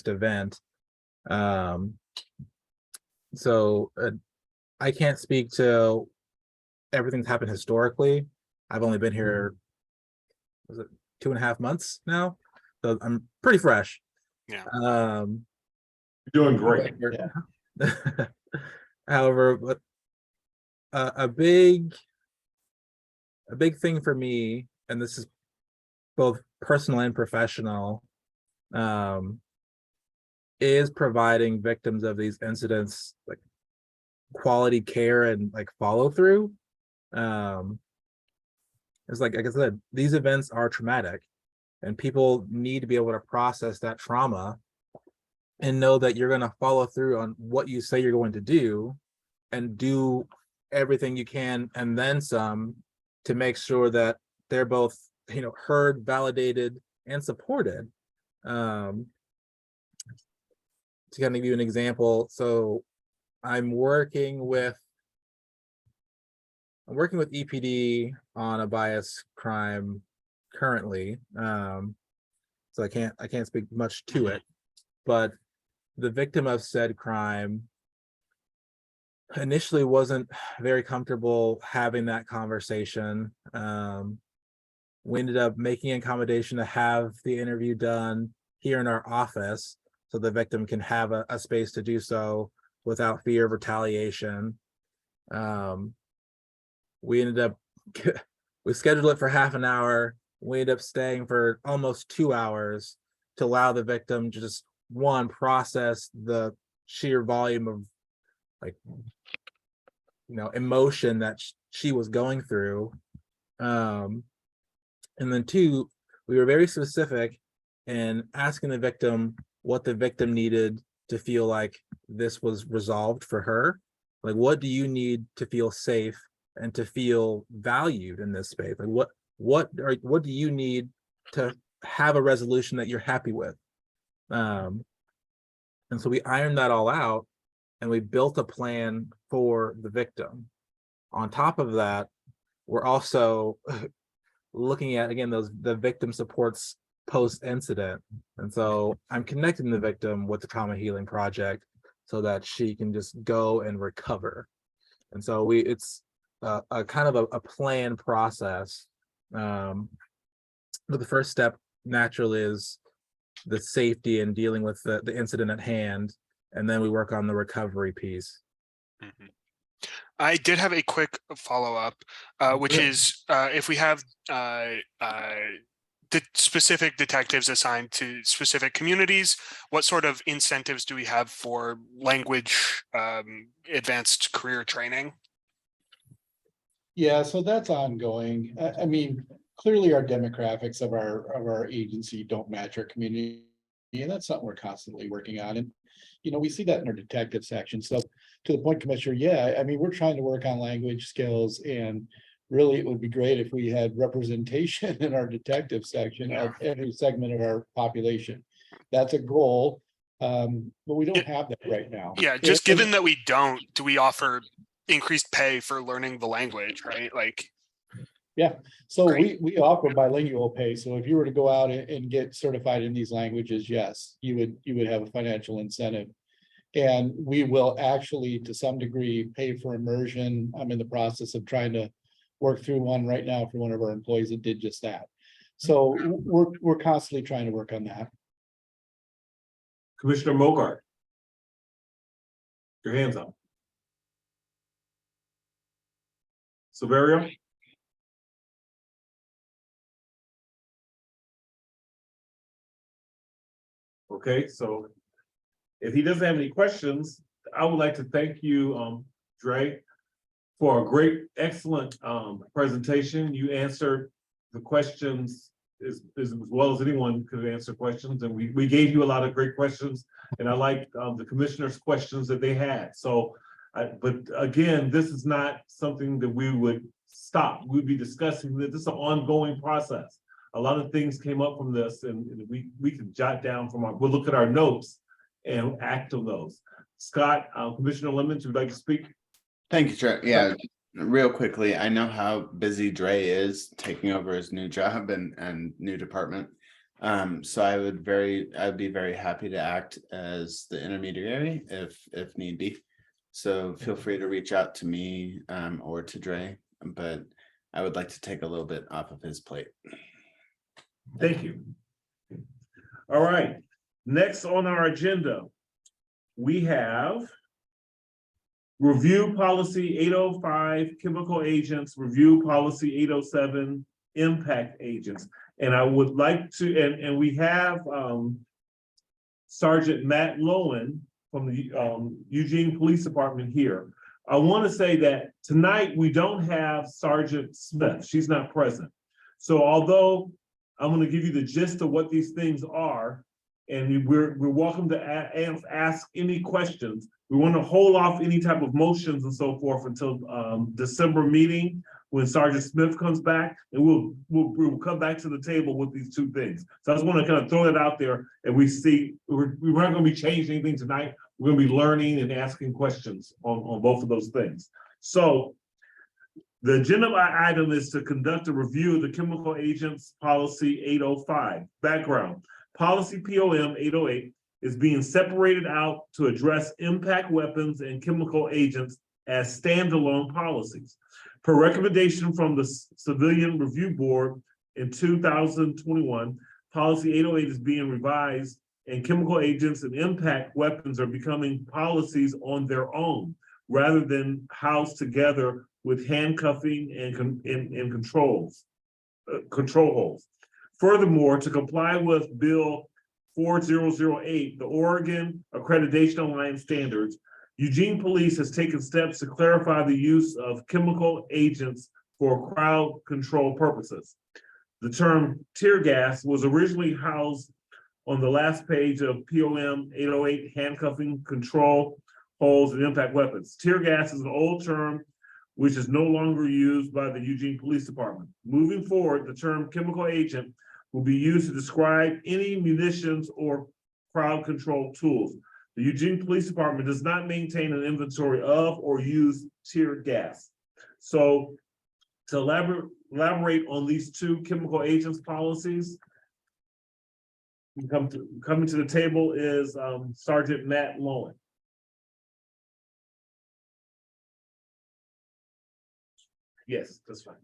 event. So I can't speak to everything's happened historically. I've only been here, was it 2.5 months now? So I'm pretty fresh. Yeah. You're doing great. Yeah. However, a big thing for me, and this is both personal and professional, is providing victims of these incidents like quality care and like follow through. It's like I said, these events are traumatic, and people need to be able to process that trauma and know that you're going to follow through on what you say you're going to do, and do everything you can and then some to make sure that they're both, you know, heard, validated, and supported. To kind of give you an example, so I'm working with EPD on a bias crime currently. So I can't speak much to it, but the victim of said crime initially wasn't very comfortable having that conversation. We ended up making an accommodation to have the interview done here in our office so the victim can have a space to do so without fear of retaliation. We ended up, we scheduled it for half an hour. We ended up staying for almost 2 hours to allow the victim to just, one, process the sheer volume of like, you know, emotion that she was going through. And then two, we were very specific in asking the victim what the victim needed to feel like this was resolved for her. Like, what do you need to feel safe and to feel valued in this space? Like, what do you need to have a resolution that you're happy with? And so we ironed that all out, and we built a plan for the victim. On top of that, we're also looking at, again, the victim supports post-incident. And so I'm connecting the victim with the Trauma Healing Project so that she can just go and recover. And so it's a kind of a planned process. But the first step naturally is the safety and dealing with the incident at hand. And then we work on the recovery piece. Mhm. I did have a quick follow-up, which is if we have the specific detectives assigned to specific communities, what sort of incentives do we have for language advanced career training? Yeah, so that's ongoing. I mean, clearly our demographics of our agency don't match our community. And that's something we're constantly working on. And, you know, we see that in our detective section. So to the point, Commissioner, yeah, I mean, we're trying to work on language skills, and really it would be great if we had representation in our detective section of every segment of our population. That's a goal. But we don't have that right now. Yeah, just given that we don't, do we offer increased pay for learning the language, right? Like, yeah, so Great. we offer bilingual pay. So if you were to go out and get certified in these languages, yes, you would have a financial incentive. And we will actually, to some degree, pay for immersion. I'm in the process of trying to work through one right now for one of our employees that did just that. So we're constantly trying to work on that. Commissioner Mogart. Your hands up. Severio? Okay, so if he doesn't have any questions, I would like to thank you, Dre, for a great, excellent presentation. You answered the questions as well as anyone could answer questions, and we gave you a lot of great questions, and I liked the commissioner's questions that they had. So, but again, this is not something that we would stop. We'd be discussing that. This is an ongoing process. A lot of things came up from this, and we can jot down from we'll look at our notes and act on those. Scott, Commissioner Lemons, would you like to speak? Thank you, Chair. Yeah, real quickly, I know how busy Dre is taking over his new job and new department. So I'd be very happy to act as the intermediary if need be. So feel free to reach out to me or to Dre, but I would like to take a little bit off of his plate. Thank you. All right, next on our agenda, we have Review policy 805, chemical agents, review policy 807, impact agents. And I would like to, and we have Sergeant Matt Lowen from the Eugene Police Department here. I want to say that tonight we don't have Sergeant Smith. She's not present. So although I'm going to give you the gist of what these things are, and we're welcome to ask any questions. We want to hold off any type of motions and so forth until December meeting when Sergeant Smith comes back, and we'll come back to the table with these two things. So I just want to kind of throw it out there, and we see we're not going to be changing anything tonight. We're going to be learning and asking questions on both of those things. So the agenda item is to conduct a review of the chemical agents policy 805. Background. Policy POM 808 is being separated out to address impact weapons and chemical agents as standalone policies. Per recommendation from the Civilian Review Board in 2021, Policy 808 is being revised, and chemical agents and impact weapons are becoming policies on their own, rather than housed together with handcuffing and control holds. Furthermore, to comply with Bill 4008, the Oregon Accreditation Alliance standards, Eugene Police has taken steps to clarify the use of chemical agents for crowd control purposes. The term tear gas was originally housed on the last page of POM 808, handcuffing, control holds, and impact weapons. Tear gas is an old term which is no longer used by the Eugene Police Department. Moving forward, the term chemical agent will be used to describe any munitions or crowd control tools. The Eugene Police Department does not maintain an inventory of or use tear gas. So to elaborate on these two chemical agents policies, coming to the table is Sergeant Matt Lowen. Yes, that's fine.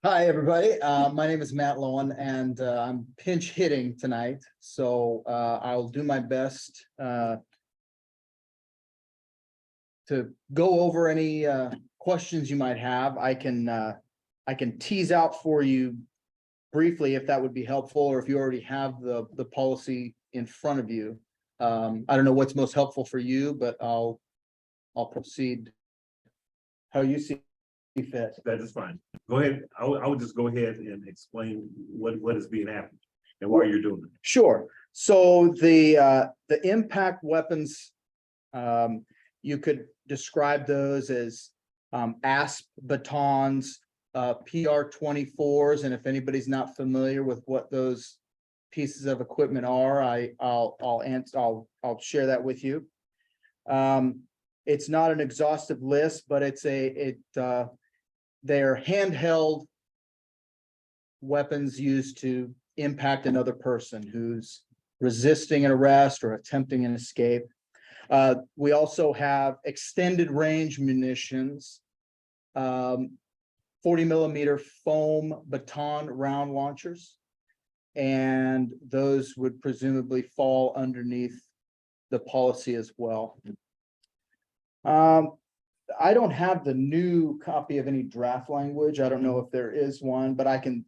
Hi, everybody. My name is Matt Lowen, and I'm pinch hitting tonight. So I'll do my best to go over any questions you might have. I can tease out for you briefly if that would be helpful, or if you already have the policy in front of you. I don't know what's most helpful for you, but I'll proceed how you see fit. That is fine. Go ahead. I would just go ahead and explain what is being happened and why you're doing it. Sure. So the impact weapons, you could describe those as ASP batons, PR-24s, and if anybody's not familiar with what those pieces of equipment are, I'll share that with you. It's not an exhaustive list, but they're handheld weapons used to impact another person who's resisting an arrest or attempting an escape. We also have extended range munitions, 40mm foam baton round launchers, and those would presumably fall underneath the policy as well. I don't have the new copy of any draft language. I don't know if there is one, but I can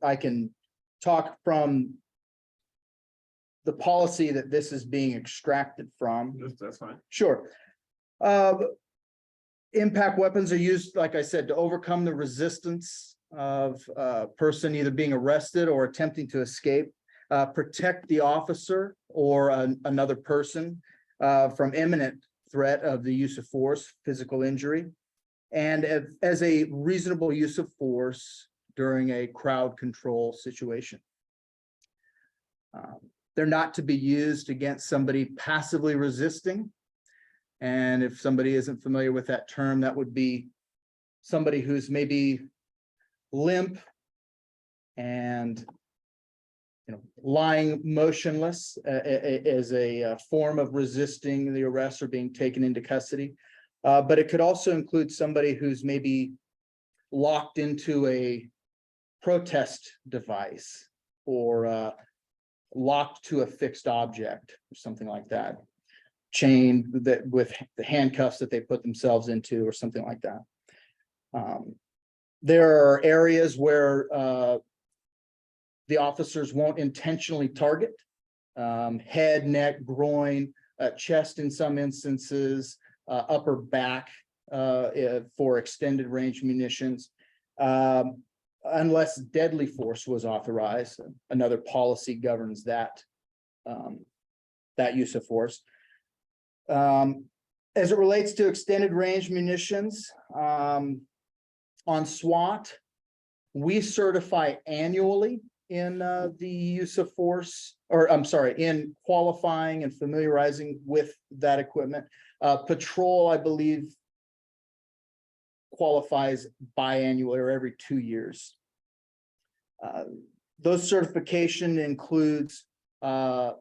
talk from the policy that this is being extracted from. That's fine. Sure. Impact weapons are used, like I said, to overcome the resistance of a person either being arrested or attempting to escape, protect the officer or another person from imminent threat of the use of force, physical injury, and as a reasonable use of force during a crowd control situation. They're not to be used against somebody passively resisting. And if somebody isn't familiar with that term, that would be somebody who's maybe limp and lying motionless as a form of resisting the arrest or being taken into custody. But it could also include somebody who's maybe locked into a protest device or locked to a fixed object or something like that. Chained that with the handcuffs that they put themselves into or something like that. There are areas where the officers won't intentionally target head, neck, groin, chest in some instances, upper back for extended range munitions. Unless deadly force was authorized, another policy governs that that use of force. As it relates to extended range munitions, on SWAT, we certify annually in the use of force, or I'm sorry, in qualifying and familiarizing with that equipment. Patrol, I believe, qualifies biannually or every 2 years. Those certification includes a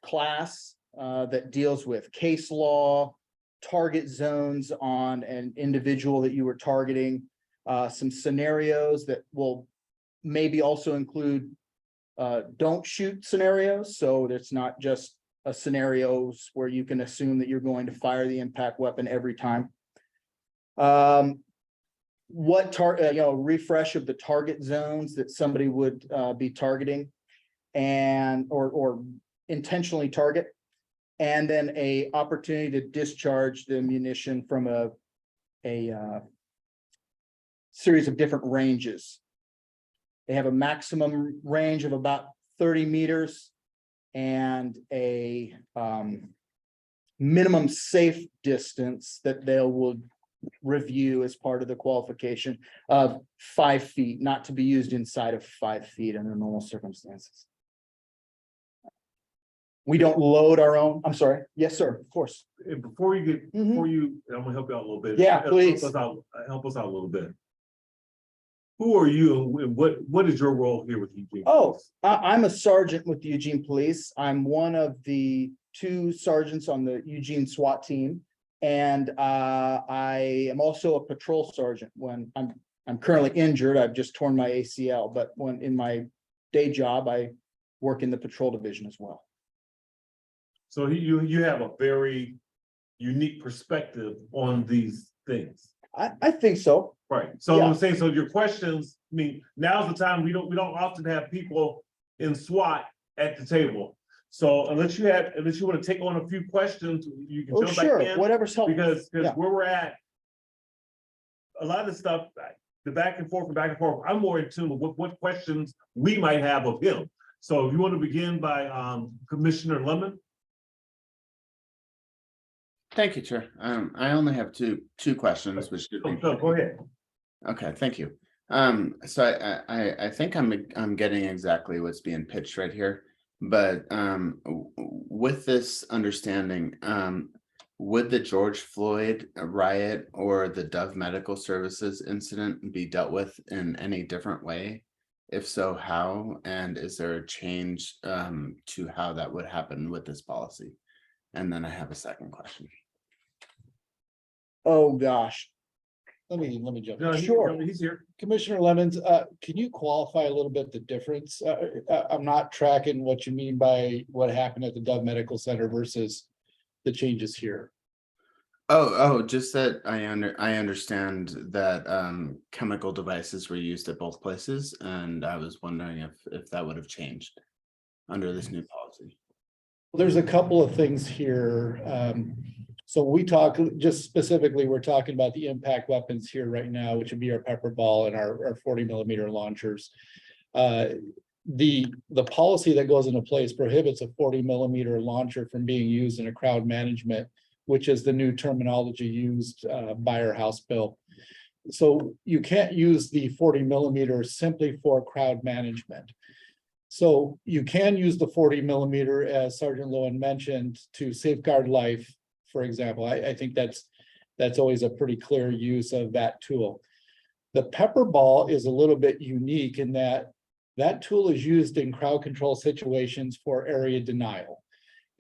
class that deals with case law, target zones on an individual that you were targeting, some scenarios that will maybe also include don't shoot scenarios. So it's not just a scenarios where you can assume that you're going to fire the impact weapon every time. Refresh of the target zones that somebody would be targeting and or intentionally target, and then a opportunity to discharge the munition from a series of different ranges. They have a maximum range of about 30 meters and a minimum safe distance that they will review as part of the qualification of 5 feet, not to be used inside of 5 feet under normal circumstances. We don't load our own. I'm sorry. Yes, sir. Of course. And before you get, Mhm. before you, I'm gonna help you out a little bit. Yeah, please. Help us out a little bit. Who are you and what is your role here with Eugene? Oh, I'm a sergeant with the Eugene Police. I'm one of the 2 sergeants on the Eugene SWAT team. And I am also a patrol sergeant. When I'm currently injured, I've just torn my ACL, but when in my day job, I work in the patrol division as well. So you have a very unique perspective on these things. I think so. Right. So Yeah. I'm saying, so your questions, I mean, now's the time, we don't often have people in SWAT at the table. So unless you want to take on a few questions, you can Oh, jump back sure. in. Whatever's helpful. Because Yeah. where we're at, a lot of the stuff, the back and forth, I'm more in tune with what questions we might have of him. So if you want to begin by Commissioner Lemon. Thank you, Chair. I only have two questions, which should be. Go ahead. Okay, thank you. So I think I'm getting exactly what's being pitched right here, but with this understanding, would the George Floyd riot or the Dove Medical Services incident be dealt with in any different way? If so, how? And is there a change to how that would happen with this policy? And then I have a second question. Oh, gosh. Let me jump. No, in. Sure. He's here. Commissioner Lemons, can you qualify a little bit the difference? I'm not tracking what you mean by what happened at the Dove Medical Center versus the changes here. Just that I understand that chemical devices were used at both places, and I was wondering if that would have changed under this new policy. There's a couple of things here. So we talk just specifically, we're talking about the impact weapons here right now, which would be our pepper ball and our 40 millimeter launchers. The policy that goes into place prohibits a 40 millimeter launcher from being used in a crowd management, which is the new terminology used by our House bill. So you can't use the 40 millimeter simply for crowd management. So you can use the 40 millimeter, as Sergeant Lowen mentioned, to safeguard life, for example. I think that's always a pretty clear use of that tool. The pepper ball is a little bit unique in that that tool is used in crowd control situations for area denial.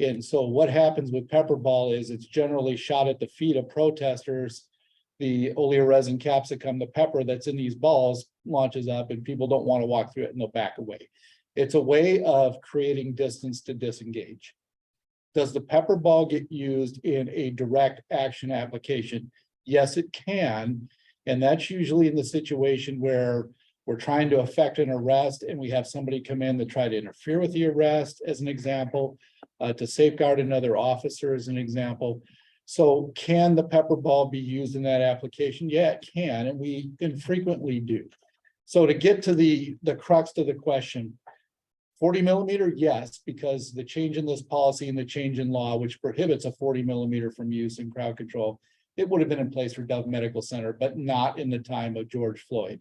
And so what happens with pepper ball is it's generally shot at the feet of protesters. The oleoresin capsicum, the pepper that's in these balls, launches up and people don't want to walk through it and they'll back away. It's a way of creating distance to disengage. Does the pepper ball get used in a direct action application? Yes, it can. And that's usually in the situation where we're trying to effect an arrest and we have somebody come in to try to interfere with the arrest, as an example, to safeguard another officer, as an example. So can the pepper ball be used in that application? Yeah, it can, and we infrequently do. So to get to the crux of the question, 40 millimeter, yes, because the change in this policy and the change in law, which prohibits a 40 millimeter from use in crowd control, it would have been in place for Dove Medical Center, but not in the time of George Floyd.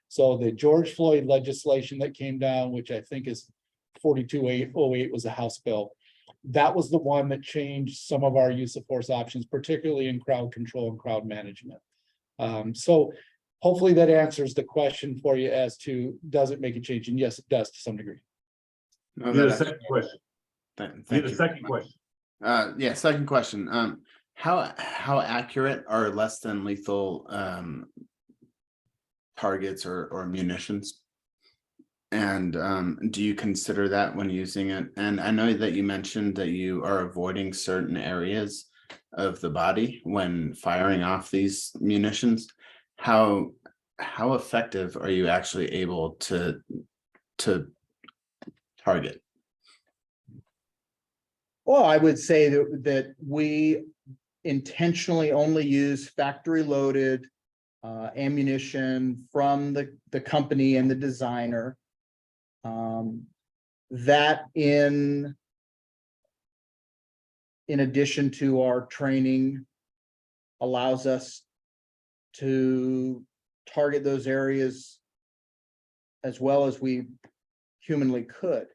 So the George Floyd legislation that came down, which I think is 4208 was a House bill. That was the one that changed some of our use of force options, particularly in crowd control and crowd management. So hopefully that answers the question for you as to, does it make a change? And yes, it does to some degree. No, You had a that- second question. thank You had a you. second question. Yeah, second question. How accurate are less than lethal targets or munitions? And do you consider that when using it? And I know that you mentioned that you are avoiding certain areas of the body when firing off these munitions. How effective are you actually able to target? Well, I would say that we intentionally only use factory loaded ammunition from the company and the designer. That in addition to our training allows us to target those areas as well as we humanly could.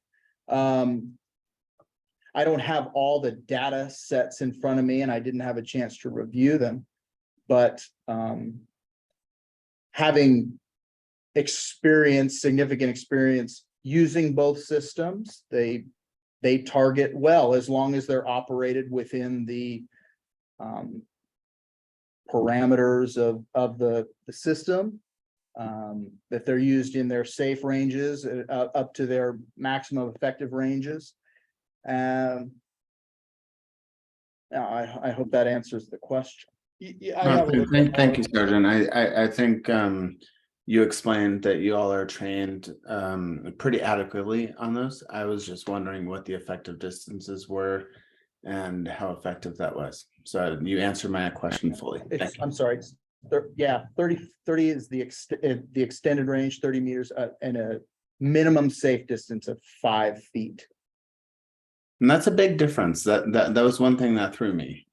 I don't have all the data sets in front of me and I didn't have a chance to review them, but having significant experience using both systems, they target well as long as they're operated within the parameters of the system. That they're used in their safe ranges up to their maximum effective ranges. I hope that answers the question. Yeah, I have a little bit Thank you, more. Sergeant. I think you explained that you all are trained pretty adequately on those. I was just wondering what the effective distances were and how effective that was. So you answered my question fully. Thank you. I'm sorry. Yeah, 30 is the extended range, 30 meters, and a minimum safe distance of 5 feet. And that's a big difference. That was one thing that threw me.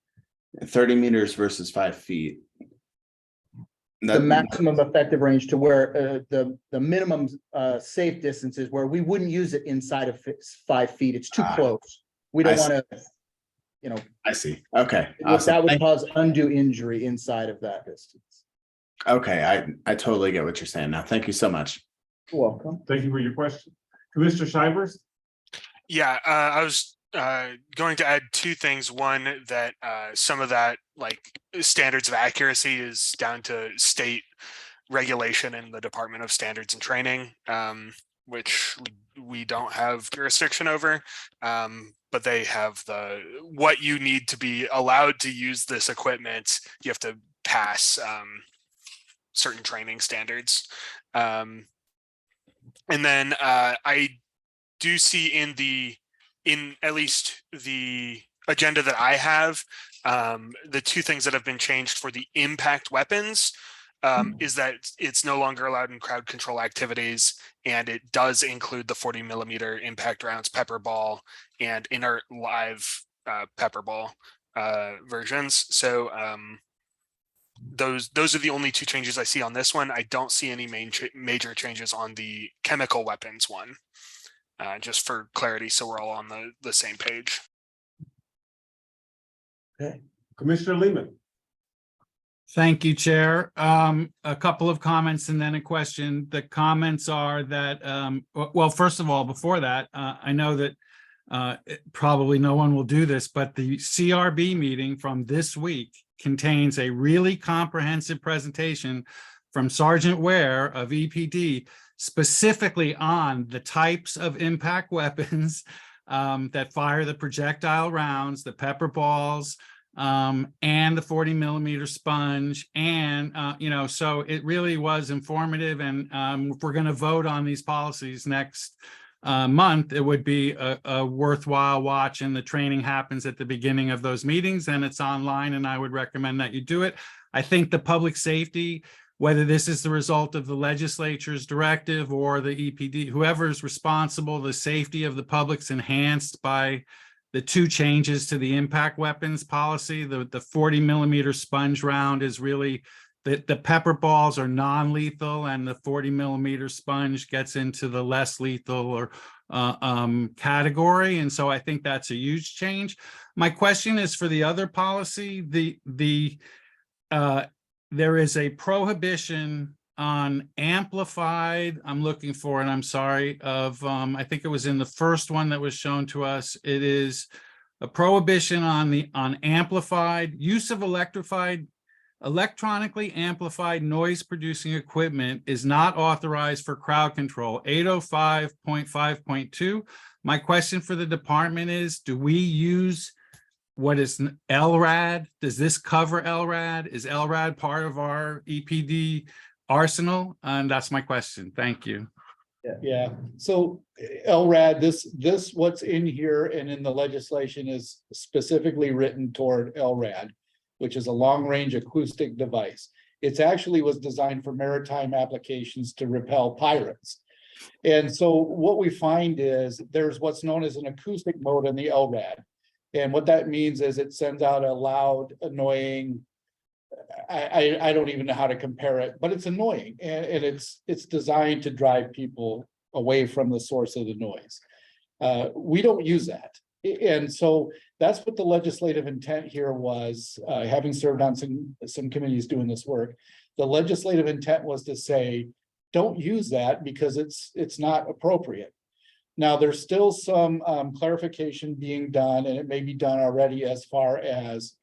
30 meters versus 5 feet. The maximum effective range to where the minimum safe distance is where we wouldn't use it inside of 5 feet. It's too close. We don't want to, I see. Okay. Awesome. that would cause undue injury inside of that distance. Okay, I totally get what you're saying now. Thank you so much. You're welcome. Thank you for your question. Commissioner Shivers? Yeah, I was going to add two things. One, that some of that like standards of accuracy is down to state regulation in the Department of Standards and Training, which we don't have jurisdiction over. But they have what you need to be allowed to use this equipment. You have to pass certain training standards. And then I do see in at least the agenda that I have, the two things that have been changed for the impact weapons is that it's no longer allowed in crowd control activities, and it does include the 40 millimeter impact rounds, pepper ball, and inert live pepper ball versions. So those are the only two changes I see on this one. I don't see any major changes on the chemical weapons one. Just for clarity, so we're all on the same page. Okay. Commissioner Lehman? Thank you, Chair. A couple of comments and then a question. The comments are that, well, first of all, before that, I know that probably no one will do this, but the CRB meeting from this week contains a really comprehensive presentation from Sergeant Ware of EPD specifically on the types of impact weapons that fire the projectile rounds, the pepper balls, and the 40 millimeter sponge. And, so it really was informative. And if we're going to vote on these policies next month, it would be a worthwhile watch. And the training happens at the beginning of those meetings, and it's online, and I would recommend that you do it. I think the public safety, whether this is the result of the legislature's directive or the EPD, whoever is responsible, the safety of the public's enhanced by the two changes to the impact weapons policy. The 40 millimeter sponge round is really, the pepper balls are non-lethal, and the 40 millimeter sponge gets into the less lethal or category. And so I think that's a huge change. My question is for the other policy, there is a prohibition on amplified, I'm looking for, and I'm sorry, I think it was in the first one that was shown to us. It is a prohibition on amplified use of electronically amplified noise producing equipment is not authorized for crowd control, 805.5.2. My question for the department is, do we use what is LRAD? Does this cover LRAD? Is LRAD part of our EPD arsenal? And that's my question. Thank you. Yeah, so LRAD, this what's in here and in the legislation is specifically written toward LRAD, which is a long-range acoustic device. It actually was designed for maritime applications to repel pirates. And so what we find is there's what's known as an acoustic mode in the LRAD. And what that means is it sends out a loud, annoying, I don't even know how to compare it, but it's annoying, and it's designed to drive people away from the source of the noise. We don't use that. And so that's what the legislative intent here was, having served on some committees doing this work. The legislative intent was to say, don't use that because it's not appropriate. Now, there's still some clarification being done, and it may be done already as far as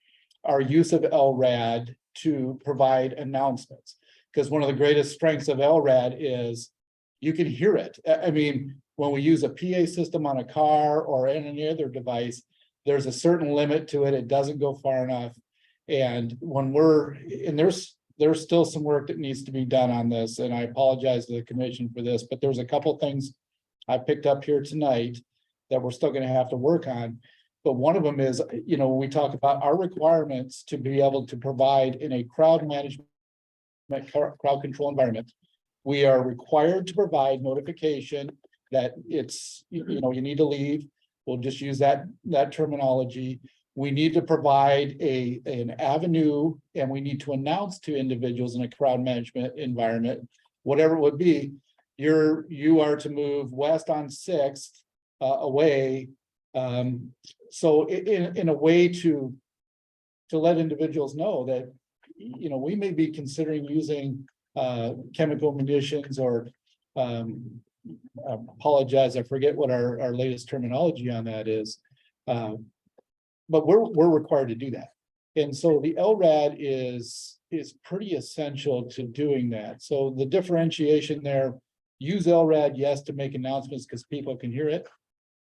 our use of LRAD to provide announcements. Because one of the greatest strengths of LRAD is you can hear it. I mean, when we use a PA system on a car or any other device, there's a certain limit to it. It doesn't go far enough. And there's still some work that needs to be done on this. And I apologize to the commission for this, but there's a couple things I picked up here tonight that we're still going to have to work on. But one of them is, we talk about our requirements to be able to provide in a crowd management, crowd control environment. We are required to provide notification that it's, you need to leave. We'll just use that terminology. We need to provide an avenue, and we need to announce to individuals in a crowd management environment, whatever it would be, you are to move west on 6th away. So in a way to let individuals know that, we may be considering using chemical munitions or apologize, I forget what our latest terminology on that is. But we're required to do that. And so the LRAD is pretty essential to doing that. So the differentiation there, use LRAD, yes, to make announcements because people can hear it.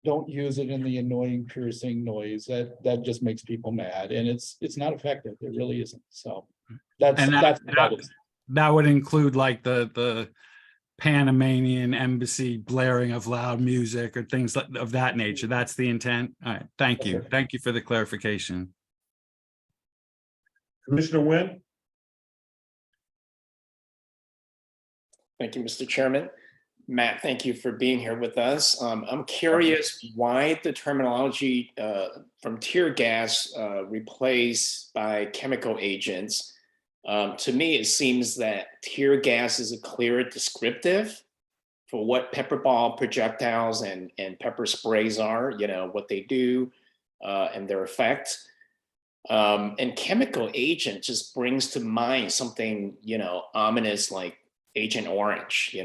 Don't use it in the annoying piercing noise that just makes people mad, and it's not effective. It really isn't. So that would include like the Panamanian embassy blaring of loud music or things of that nature. That's the intent. All right. Thank you. Thank you for the clarification. Commissioner Wynn? Thank you, Mr. Chairman. Matt, thank you for being here with us. I'm curious why the terminology from tear gas replaced by chemical agents. To me, it seems that tear gas is a clearer descriptive for what pepper ball projectiles and pepper sprays are, what they do and their effect. And chemical agent just brings to mind something, ominous like Agent Orange,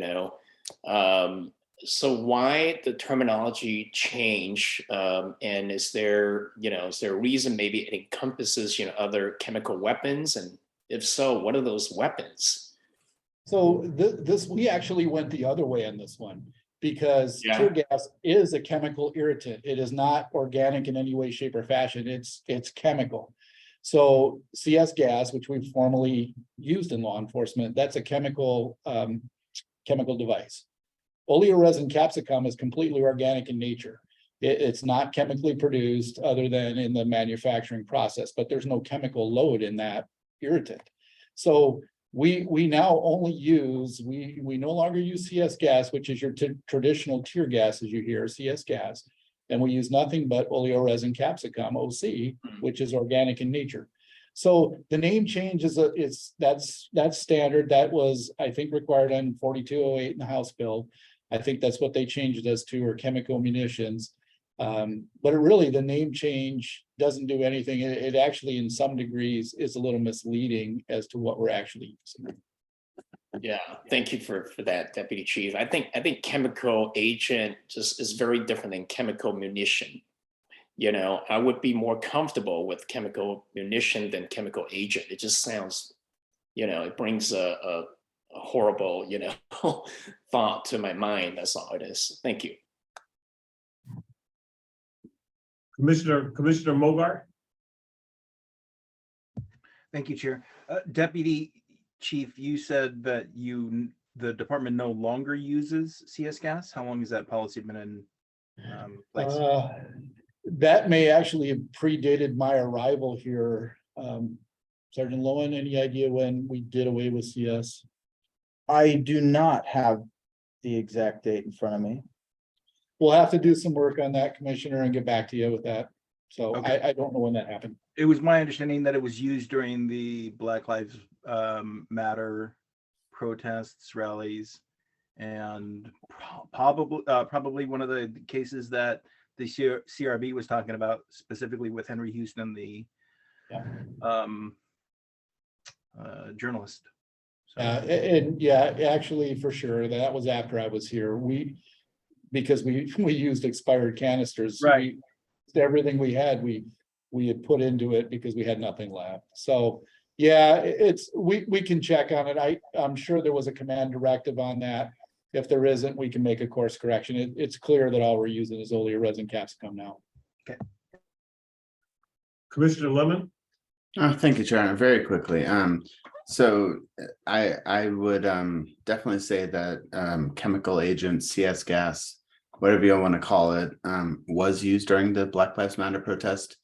so why the terminology change? And is there a reason maybe it encompasses, other chemical weapons? And if so, what are those weapons? So this, we actually went the other way on this one. Because Yeah. tear gas is a chemical irritant. It is not organic in any way, shape, or fashion. It's chemical. So CS gas, which we've formally used in law enforcement, that's a chemical device. Oleoresin capsicum is completely organic in nature. It's not chemically produced other than in the manufacturing process, but there's no chemical load in that irritant. So we now only use, we no longer use CS gas, which is your traditional tear gas, as you hear, CS gas. And we use nothing but oleoresin capsicum, OC, which is organic in nature. So the name change is that's standard. That was, I think, required on 4208 in the House bill. I think that's what they changed us to, or chemical munitions. But really, the name change doesn't do anything. It actually, in some degrees, is a little misleading as to what we're actually using. Yeah, thank you for that, Deputy Chief. I think chemical agent just is very different than chemical munition. You know, I would be more comfortable with chemical munition than chemical agent. It just sounds, you know, it brings a horrible, you know, thought to my mind. That's all it is. Thank you. Commissioner Mogart. Thank you, Chair. Deputy Chief, you said that the department no longer uses CS gas. How long has that policy been in place? That may actually have predated my arrival here. Sergeant Lowen, any idea when we did away with CS? I do not have the exact date in front of me. We'll have to do some work on that, Commissioner, and get back to you with that. So Okay. I don't know when that happened. It was my understanding that it was used during the Black Lives Matter protests, rallies, and probably one of the cases that the CRB was talking about, specifically with Henry Houston, the journalist. So. And yeah, actually, for sure, that was after I was here. Because we used expired canisters. Right. Everything we had, we had put into it because we had nothing left. So yeah, we can check on it. I'm sure there was a command directive on that. If there isn't, we can make a course correction. It's clear that all we're using is oleoresin capsicum now. Okay. Commissioner Lemon. Thank you, Chair. Very quickly. So I would definitely say that chemical agent, CS gas, whatever you want to call it, was used during the Black Lives Matter protest.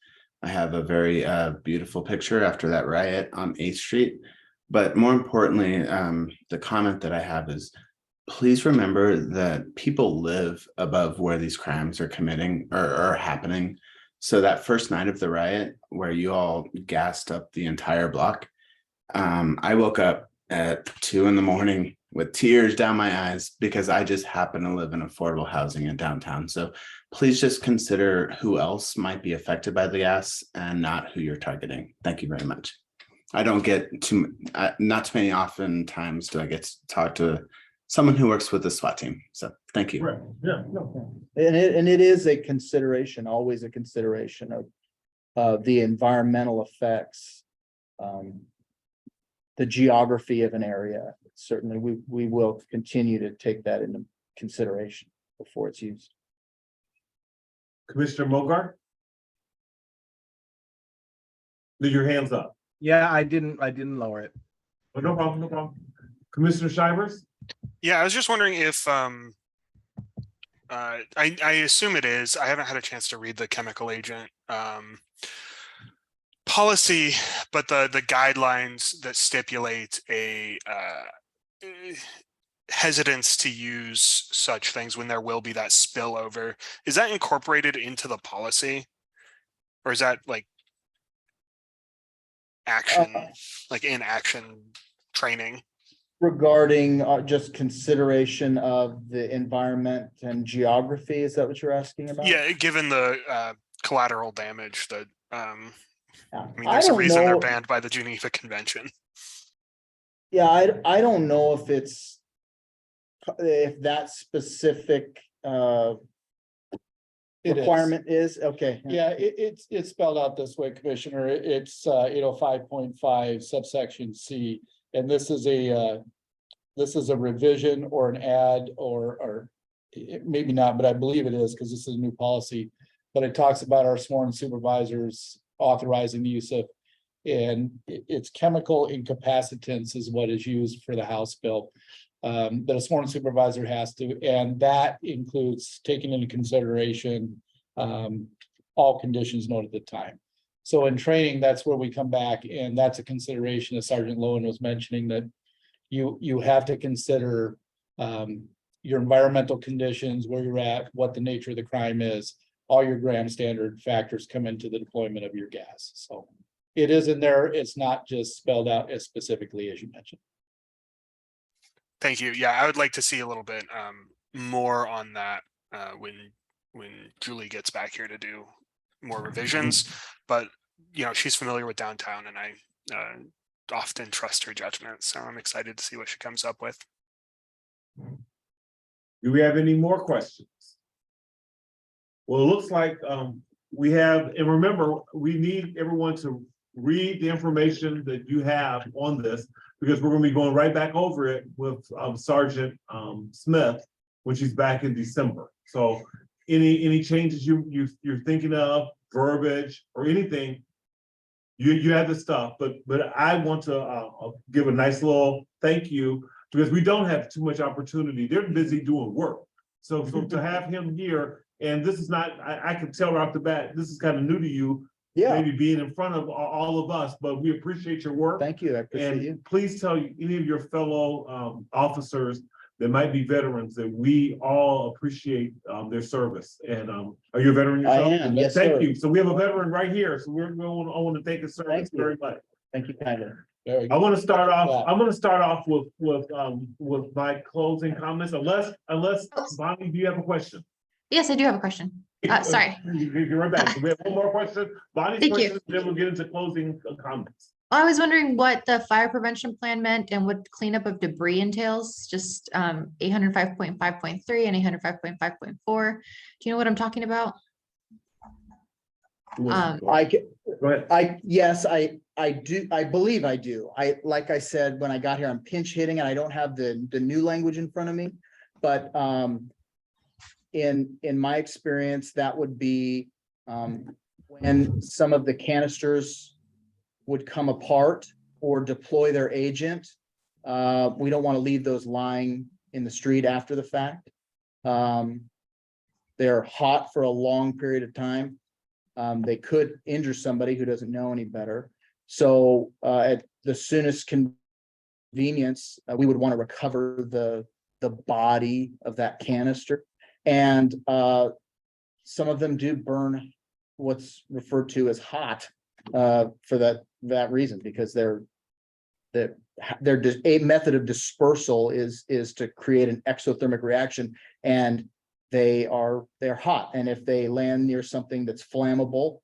I have a very beautiful picture after that riot on 8th Street. But more importantly, the comment that I have is, please remember that people live above where these crimes are committing or happening. So that first night of the riot, where you all gassed up the entire block, I woke up at 2 a.m. with tears down my eyes because I just happen to live in affordable housing in downtown. So please just consider who else might be affected by the gas and not who you're targeting. Thank you very much. I don't get not too many oftentimes do I get to talk to someone who works with the SWAT team. So thank you. Right. Yeah. No. And it is a consideration, always a consideration of the environmental effects, the geography of an area. Certainly, we will continue to take that into consideration before it's used. Commissioner Mogart. Leave your hands up. Yeah, I didn't lower it. Oh, no problem. No problem. Commissioner Shivers. Yeah, I was just wondering if I assume it is. I haven't had a chance to read the chemical agent policy, but the guidelines that stipulate a hesitance to use such things when there will be that spillover, is that incorporated into the policy, or is that like action, like in action training? Regarding just consideration of the environment and geography, is that what you're asking about? Yeah, given the collateral damage that Yeah. I mean, there's a reason they're banned by the Geneva Convention. Yeah, I don't know if that specific requirement is okay. Yeah, it's spelled out this way, Commissioner. It's 5.5 subsection C, and this is a this is a revision or an add or maybe not, but I believe it is because this is a new policy. But it talks about our sworn supervisors authorizing the use of, and it's chemical incapacitants is what is used for the House bill. That a sworn supervisor has to, and that includes taking into consideration all conditions noted at the time. So in training, that's where we come back, and that's a consideration, as Sergeant Lowen was mentioning, that you have to consider your environmental conditions, where you're at, what the nature of the crime is. All your Graham standard factors come into the deployment of your gas. So it is in there. It's not just spelled out as specifically as you mentioned. Thank you. Yeah, I would like to see a little bit more on that when Julie gets back here to do more revisions. But you know, she's familiar with downtown, and I often trust her judgment. So I'm excited to see what she comes up with. Do we have any more questions? Well, it looks like we have, and remember, we need everyone to read the information that you have on this, because we're going to be going right back over it with Sergeant Smith when she's back in December. So any changes you're thinking of, verbiage or anything, you have the stuff, but I want to give a nice little thank you, because we don't have too much opportunity. They're busy doing work. So to have him here, and this is not, I can tell right off the bat, this is kind of new to you. Yeah, Maybe being in front of all of us, but we appreciate your work. thank you. I appreciate you. And please tell any of your fellow officers that might be veterans that we all appreciate their service. And are you a veteran I yourself? am, yes, Thank sir. you. So we have a veteran right here. So I want to thank his service Thank you. very much. Thank you kindly. Very I good. want to start off. I'm going to start off with my closing comments. Unless Bonnie, do you have a question? Yes, I do have a question. Sorry. You're right back. So we have one more question. Bonnie's Thank you. question, then we'll get into closing comments. I was wondering what the fire prevention plan meant and what cleanup of debris entails, just 805.5.3 and 805.5.4. Do you know what I'm talking about? I can, Go ahead. yes, I do. I believe I do. Like I said, when I got here, I'm pinch hitting and I don't have the new language in front of me. But in my experience, that would be when some of the canisters would come apart or deploy their agent. We don't want to leave those lying in the street after the fact. They're hot for a long period of time. They could injure somebody who doesn't know any better. So at the soonest convenience, we would want to recover the body of that canister. And some of them do burn what's referred to as hot for that reason, because they're a method of dispersal is to create an exothermic reaction, and they're hot. And if they land near something that's flammable,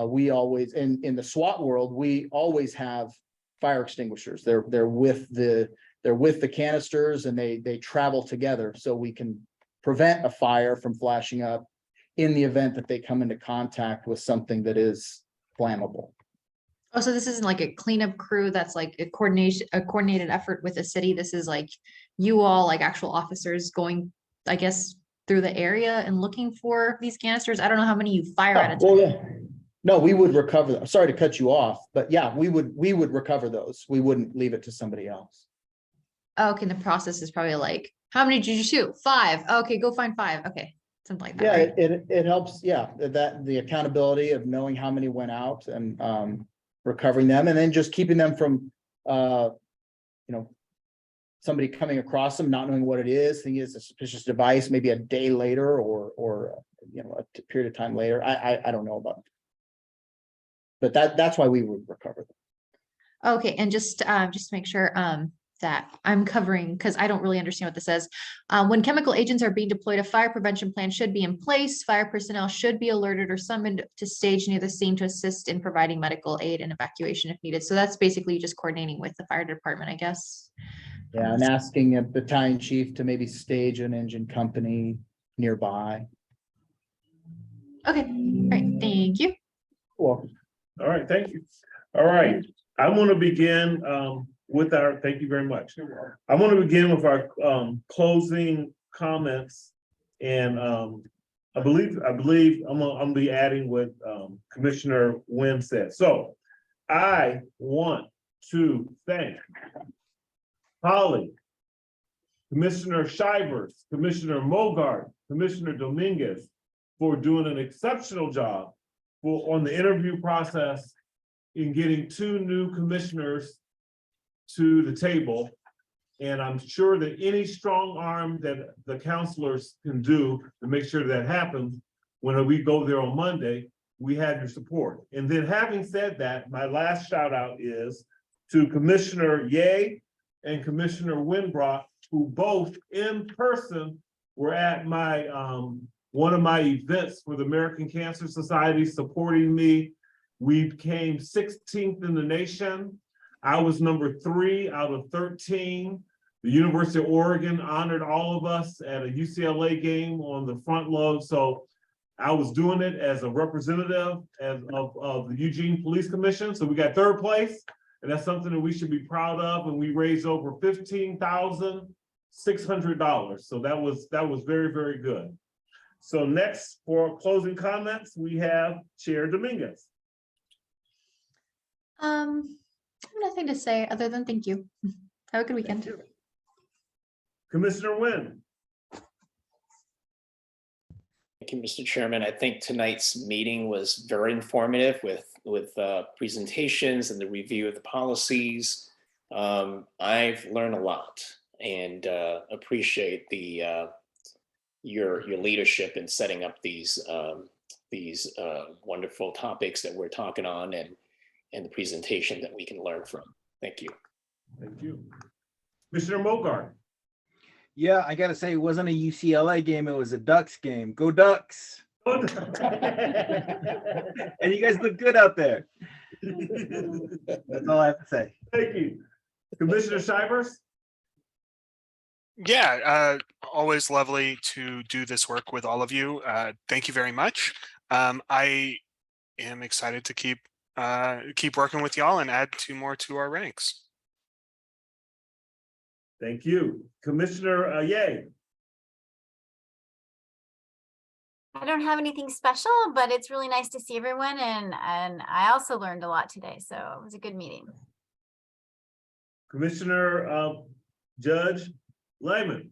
we always, in the SWAT world, we always have fire extinguishers. They're with the canisters, and they travel together, so we can prevent a fire from flashing up in the event that they come into contact with something that is flammable. Oh, so this isn't like a cleanup crew that's like a coordinated effort with a city. This is like you all, like actual officers going, I guess, through the area and looking for these canisters. I don't know how many you fire at a time. Well, yeah. No, we would recover them. Sorry to cut you off, but yeah, we would recover those. We wouldn't leave it to somebody else. Okay, the process is probably like, how many did you shoot? 5. Okay, go find 5. Okay, something like that. Yeah, Right? it helps. Yeah, that the accountability of knowing how many went out and recovering them, and then just keeping them from somebody coming across them, not knowing what it is, thinking it's a suspicious device, maybe a day later or a period of time later. I don't know about it. But that's why we would recover them. Okay, and just to make sure that I'm covering, because I don't really understand what this says. When chemical agents are being deployed, a fire prevention plan should be in place. Fire personnel should be alerted or summoned to stage near the scene to assist in providing medical aid and evacuation if needed. So that's basically just coordinating with the fire department, I guess. Yeah, and asking a battalion chief to maybe stage an engine company nearby. Okay, all right, thank you. Well, all right, thank you. All right, I want to begin thank you very much. I want to begin with our closing comments. And I believe I'm gonna be adding what Commissioner Wynn said. So I want to thank Holly, Commissioner Shivers, Commissioner Mogart, Commissioner Dominguez for doing an exceptional job on the interview process in getting 2 new commissioners to the table. And I'm sure that any strong arm that the counselors can do to make sure that happens, when we go there on Monday, we had your support. And then having said that, my last shout out is to Commissioner Ye and Commissioner Winbrock, who both in person were at my one of my events for the American Cancer Society supporting me. We came 16th in the nation. I was number 3 out of 13. The University of Oregon honored all of us at a UCLA game on the front load. So I was doing it as a representative of the Eugene Police Commission. So we got 3rd place, and that's something that we should be proud of. And we raised over $15,600. So that was very, very good. So next, for closing comments, we have Chair Dominguez. Nothing to say other than thank you. Have a good weekend. Commissioner Wynn. Thank you, Mr. Chairman. I think tonight's meeting was very informative with presentations and the review of the policies. I've learned a lot and appreciate your leadership in setting up these wonderful topics that we're talking on and the presentation that we can learn from. Thank you. Thank you. Commissioner Mogart. Yeah, I gotta say, it wasn't a UCLA game, it was a Ducks game. Go Ducks. And you guys look good out there. That's all I have to say. Thank you. Commissioner Shivers. Yeah, always lovely to do this work with all of you. Thank you very much. I am excited to keep working with y'all and add 2 more to our ranks. Thank you. Commissioner Ye. I don't have anything special, but it's really nice to see everyone. And I also learned a lot today. So it was a good meeting. Commissioner Judge Lyman.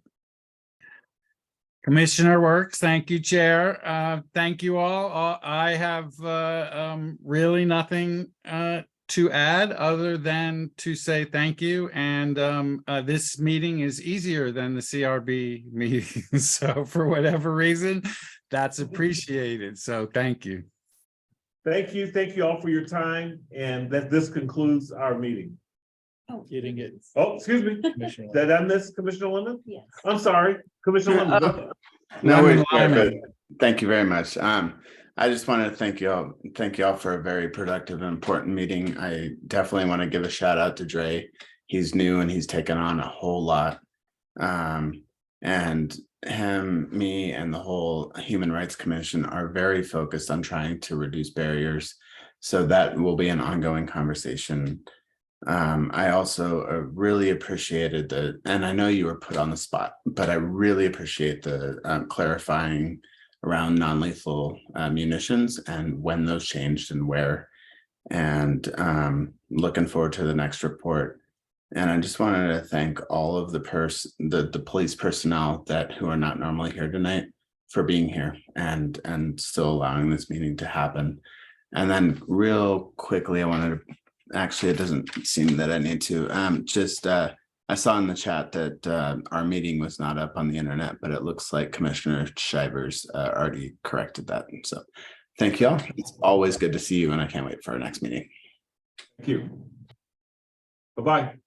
Commissioner Works, thank you, Chair. Thank you all. I have really nothing to add other than to say thank you. And this meeting is easier than the CRB meeting. So for whatever reason, that's appreciated. So thank you. Thank you. Thank you all for your time. And this concludes our meeting. Getting it. Oh, excuse me. Commissioner. Did I miss Commissioner Lemon? Yes. I'm sorry, Commissioner Lemon. Go ahead. No worries, Chair, Lyman. but thank you very much. I just want to thank you all for a very productive and important meeting. I definitely want to give a shout out to Dre. He's new and he's taken on a whole lot. And him, me, and the whole Human Rights Commission are very focused on trying to reduce barriers. So that will be an ongoing conversation. I also really appreciated and I know you were put on the spot, but I really appreciate the clarifying around non-lethal munitions and when those changed and where, and looking forward to the next report. And I just wanted to thank all of the police personnel who are not normally here tonight for being here and still allowing this meeting to happen. And then real quickly, I wanted to, actually, it doesn't seem that I need to, I saw in the chat that our meeting was not up on the internet, but it looks like Commissioner Shivers already corrected that. And so thank you all. It's always good to see you and I can't wait for our next meeting. Thank you. Bye-bye.